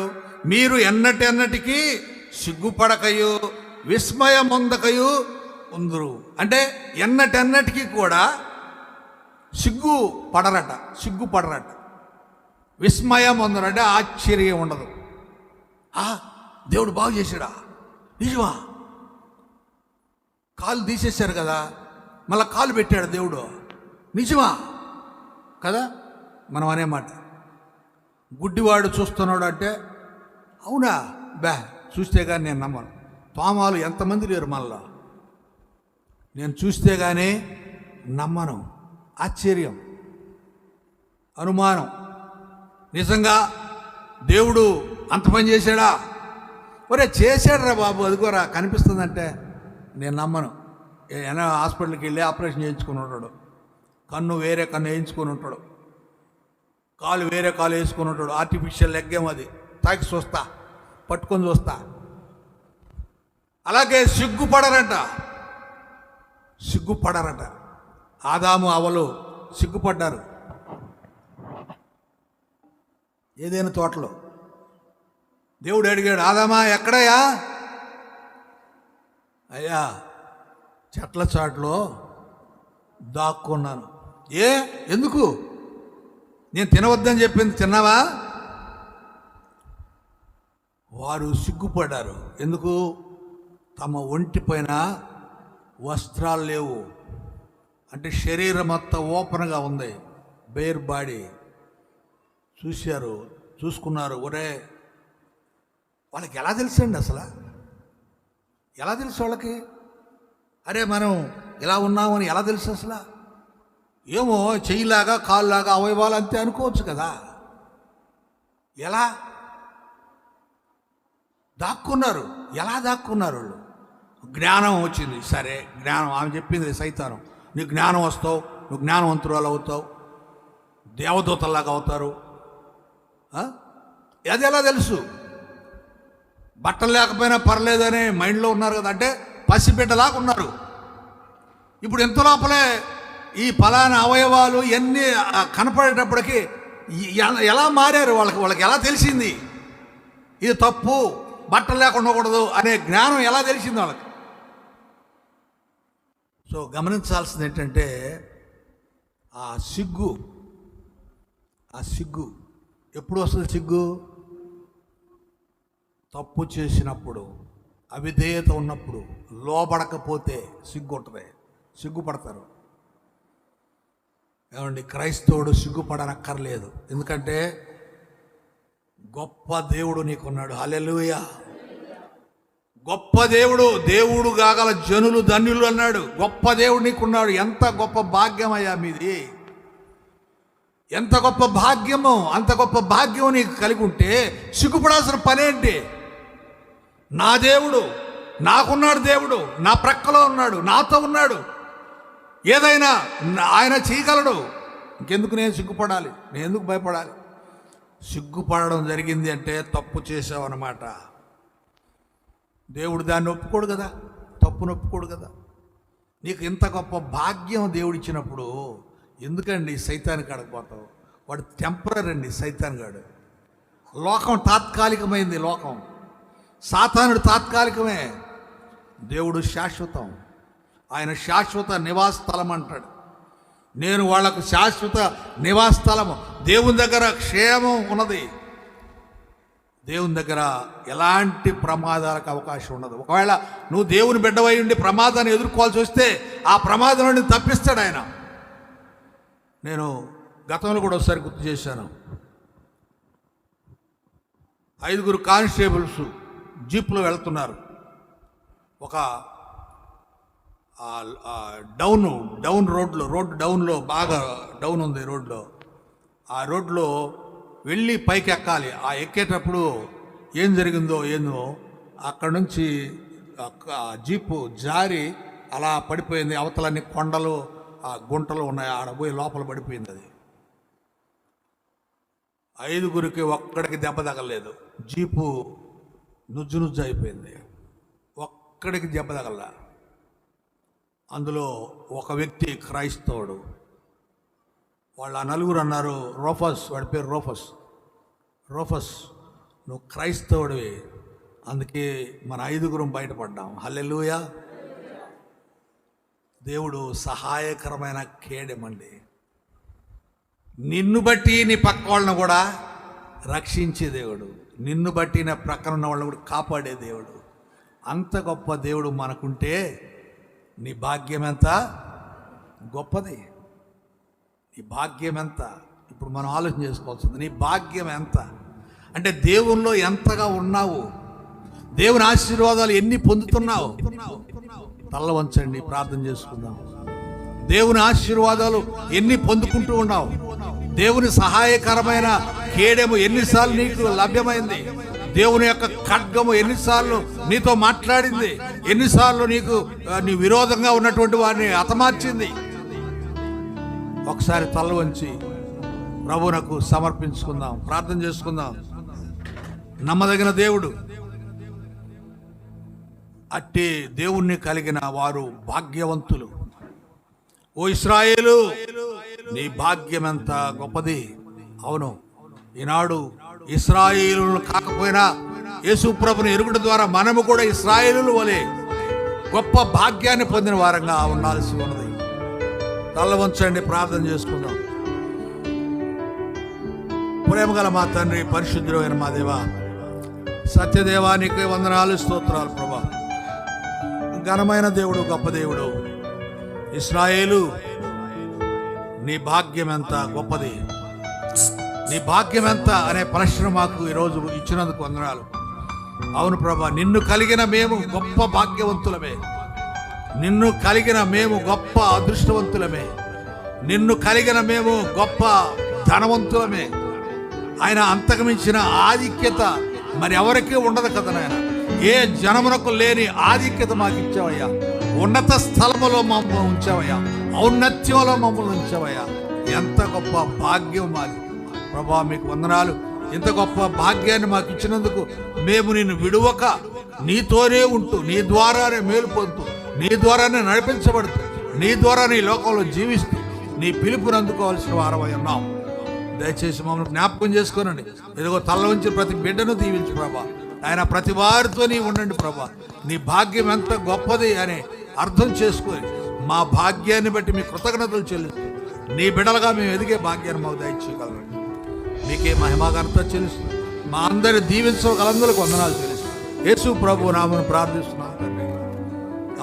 S1: మీరు ఎన్నటికి సిగ్గుపడకయు విస్మయం పొందకయు ఉందరు. అంటే ఎన్నటికి కూడా సిగ్గుపడరట, విస్మయం పొందరు. అంటే ఆశ్చర్యం ఉండదు. దేవుడు బాగు చేశాడా? నిజమా? కాలు తీసేశారు కదా, మళ్ళీ కాలు పెట్టాడు దేవుడు, నిజమా కదా? మనం అనే మాట. గుడ్డివాడు చూస్తున్నాడు అంటే అవునా చూస్తే కానీ నేను నమ్మను. తోమాలు ఎంతమంది లేరు మనలో, నేను చూస్తే కానీ నమ్మను. ఆశ్చర్యం, అనుమానం. నిజంగా దేవుడు అంత పని చేశాడా? ఒరే చేశాడు రా బాబు, అదిగోరా కనిపిస్తుందంటే నేను నమ్మను. ఏమైనా హాస్పిటల్కి వెళ్ళి ఆపరేషన్ చేయించుకుని ఉంటాడు, కన్ను వేరే కన్ను వేయించుకొని ఉంటాడు, కాలు వేరే కాలు వేసుకొని ఉంటాడు, ఆర్టిఫిషియల్ లెగ్ ఏమో అది, తాకి చూస్తా, పట్టుకొని చూస్తా. అలాగే సిగ్గుపడరట. ఆదాము అవ్వలు సిగ్గుపడ్డారు ఏదైనా తోటలో. దేవుడు అడిగాడు, ఆదామా ఎక్కడయ్యా? అయ్యా చెట్ల చాటులో దాక్కున్నాను. ఎందుకు? నేను తినవద్దని చెప్పింది తిన్నావా? వారు సిగ్గుపడ్డారు. ఎందుకు? తమ ఒంటి పైన వస్త్రాలు లేవు. అంటే శరీరం మొత్తం ఓపెన్గా ఉంది, బేర్ బాడీ. చూసుకున్నారు. ఒరే, వాళ్ళకి ఎలా తెలుసండి అసలు? ఎలా తెలుసు వాళ్ళకి? అరే మనం ఇలా ఉన్నామని ఎలా తెలుసు అసలు? ఏమో చెయ్యిలాగా కాళ్ళలాగా అవయవాలు అంతే అనుకోవచ్చు కదా. ఎలా దాక్కున్నారు? ఎలా దాక్కున్నారు వాళ్ళు? జ్ఞానం వచ్చింది. సరే, జ్ఞానం ఆమె చెప్పింది సైతానం. నీకు జ్ఞానం వస్తావు, నువ్వు జ్ఞానవంతురాలు అవుతావు, దేవదూతల్లాగా అవుతారు. అది ఎలా తెలుసు? బట్టలు లేకపోయినా పర్లేదనే మైండ్లో ఉన్నారు కదా. అంటే పసిబిడ్డలాగా ఉన్నారు. ఇప్పుడు ఎంత లోపలే ఈ ఫలానా అవయవాలు ఇవన్నీ కనపడేటప్పటికీ ఎలా మారారు? వాళ్ళకి ఎలా తెలిసింది ఇది తప్పు, బట్టలు లేకుండా ఉండకూడదు అనే జ్ఞానం ఎలా తెలిసింది వాళ్ళకి? సో గమనించాల్సింది ఏంటంటే ఆ సిగ్గు ఎప్పుడు వస్తుంది? సిగ్గు తప్పు చేసినప్పుడు, అవిధేయత ఉన్నప్పుడు, లోబడకపోతే సిగ్గు ఉంటుంది. సిగ్గుపడతారు. ఏమండి, క్రైస్తవుడు సిగ్గుపడనక్కర్లేదు. ఎందుకంటే గొప్ప దేవుడు నీకున్నాడు. హల్లెలూయా. గొప్ప దేవుడు కాగల జనులు ధన్యులు అన్నాడు. గొప్ప దేవుడు నీకున్నాడు. ఎంత గొప్ప భాగ్యమయ్యా మీది! ఎంత గొప్ప భాగ్యమో! అంత గొప్ప భాగ్యం నీకు కలిగి ఉంటే సిగ్గుపడాల్సిన పనేంటి? నా దేవుడు, నాకున్నాడు. దేవుడు నా ప్రక్కలో ఉన్నాడు, నాతో ఉన్నాడు. ఏదైనా ఆయన చేయగలడు. ఇంకెందుకు నేను సిగ్గుపడాలి? నేను ఎందుకు భయపడాలి? సిగ్గుపడడం జరిగింది అంటే తప్పు చేసావు అన్నమాట. దేవుడు దాన్ని ఒప్పుకోడు కదా, తప్పును ఒప్పుకోడు కదా. నీకు ఇంత గొప్ప భాగ్యం దేవుడు ఇచ్చినప్పుడు ఎందుకండి సైతానికి అడగపోతావు? వాడు టెంపరీ అండి, సైతాన్ గాడు. లోకం తాత్కాలికమైంది. లోకం సాతానుడు తాత్కాలికమే. దేవుడు శాశ్వతం. ఆయన శాశ్వత నివాస స్థలం అంటాడు. నేను వాళ్లకు శాశ్వత నివాస స్థలము. దేవుని దగ్గర క్షేమం ఉన్నది. దేవుని దగ్గర ఎలాంటి ప్రమాదాలకు అవకాశం ఉండదు. ఒకవేళ నువ్వు దేవుని బిడ్డవై ఉండి ప్రమాదాన్ని ఎదుర్కోవాల్సి వస్తే ఆ ప్రమాదం నుండి తప్పిస్తాడు ఆయన. నేను గతంలో కూడా ఒకసారి గుర్తు చేశాను. 5 కానిస్టేబుల్స్ జీప్లో వెళ్తున్నారు. ఒక డౌన్ రోడ్డు డౌన్లో బాగా డౌన్ ఉంది రోడ్లో. ఆ రోడ్లో వెళ్ళి పైకి ఎక్కాలి. ఆ ఎక్కేటప్పుడు ఏం జరిగిందో ఏందో, అక్కడ నుంచి జీపు జారి అలా పడిపోయింది. అవతలన్నీ కొండలు, ఆ గుంటలు ఉన్నాయి. ఆడ పోయి లోపల పడిపోయింది. అది 5 ఒక్కడికి దెబ్బ తగలలేదు. జీపు నుజ్జు అయిపోయింది. ఒక్కడికి దెబ్బ తగల. అందులో ఒక వ్యక్తి క్రైస్తవుడు. వాళ్ళ 4 అన్నారు, రోఫస్, వాడి పేరు రోఫస్, నువ్వు క్రైస్తవుడివి, అందుకే మన 5 బయటపడ్డాం. హల్లెలూయా. దేవుడు సహాయకరమైన కేడెమండి. నిన్ను బట్టి నీ పక్క వాళ్ళను కూడా రక్షించే దేవుడు, నిన్ను బట్టి నా ప్రక్కన ఉన్న వాళ్ళని కూడా కాపాడే దేవుడు. అంత గొప్ప దేవుడు మనకుంటే నీ భాగ్యం ఎంత గొప్పది! నీ భాగ్యం ఎంత! ఇప్పుడు మనం ఆలోచన చేసుకోవాల్సింది, నీ భాగ్యం ఎంత అంటే దేవునిలో ఎంతగా ఉన్నావు, దేవుని ఆశీర్వాదాలు ఎన్ని పొందుతున్నావు. తల్ల వంచండి, ప్రార్థన చేసుకుందాం. దేవుని ఆశీర్వాదాలు ఎన్ని పొందుకుంటూ ఉన్నావు. దేవుని సహాయకరమైన కేడెము ఎన్నిసార్లు నీకు లభ్యమైంది. దేవుని యొక్క ఖడ్గము ఎన్నిసార్లు నీతో మాట్లాడింది. ఎన్నిసార్లు నీ విరోధంగా ఉన్నటువంటి వారిని హతమార్చింది. ఒకసారి తల వంచి ప్రభువునకు సమర్పించుకుందాం, ప్రార్థన చేసుకుందాం. నమ్మదగిన దేవుడు, అట్టి దేవుణ్ణి కలిగిన వారు భాగ్యవంతులు. ఓ ఇశ్రాయేలు, నీ భాగ్యం ఎంత గొప్పది! అవును, ఈనాడు ఇశ్రాయేలులు కాకపోయినా యేసు ప్రభుని ఎరుగుట ద్వారా మనము కూడా ఇశ్రాయేలుల వలె గొప్ప భాగ్యాన్ని పొందిన వారంగా ఉండాల్సి ఉన్నది. తల వంచండి, ప్రార్థన చేసుకుందాం. ప్రేమగల మా తండ్రి, పరిశుద్ధుడైన మా దేవ, సత్యదేవానికి వందనాలు, స్తోత్రాలు ప్రభా. ఘనమైన దేవుడు, గొప్ప దేవుడు, ఇశ్రాయేలు నీ భాగ్యం ఎంత గొప్పది, నీ భాగ్యం ఎంత అనే ప్రశ్న మాకు ఈరోజు ఇచ్చినందుకు వందనాలు. అవును ప్రభా, నిన్ను కలిగిన మేము గొప్ప భాగ్యవంతులమే, నిన్ను కలిగిన మేము గొప్ప అదృష్టవంతులమే, నిన్ను కలిగిన మేము గొప్ప ధనవంతులమే. ఆయన అంతకుమించిన ఆధిక్యత మరి ఎవరికీ ఉండదు కదా నాయన. ఏ జనమునకు లేని ఆధిక్యత మాకు ఇచ్చావయ్యా. ఉన్నత స్థలములో మమ్మల్ని ఉంచావయ్యా, ఔన్నత్యంలో మమ్మల్ని ఉంచావయ్యా. ఎంత గొప్ప భాగ్యం మాది ప్రభా, మీకు వందనాలు. ఇంత గొప్ప భాగ్యాన్ని మాకు ఇచ్చినందుకు మేము నిన్ను విడువక నీతోనే ఉంటూ, నీ ద్వారానే మేలు పొందుతూ, నీ ద్వారానే నడిపించబడుతూ, నీ ద్వారా నీ లోకంలో జీవిస్తూ నీ పిలుపుని అందుకోవాల్సిన వారమై ఉన్నాం. దయచేసి మమ్మల్ని జ్ఞాపకం చేసుకోనండి. ఇదిగో తల వంచి ప్రతి బిడ్డను దీవించు ప్రభా. ఆయన ప్రతి వారితో నీ ఉండండి ప్రభా. నీ భాగ్యం ఎంత గొప్పది అని అర్థం చేసుకొని మా భాగ్యాన్ని బట్టి మీ కృతజ్ఞతలు చెల్లిస్తూ నీ బిడ్డలుగా మేము ఎదిగే భాగ్యాన్ని మాకు దయచేయగలరు. మీకే మహిమాఘనత చెల్లిస్తూ మా అందరి దీవించగలందరికి వందనాలు చెల్లిస్తూ యేసు ప్రభు నామమున ప్రార్థిస్తున్నాం తండ్రి.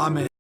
S1: ఆమేన్.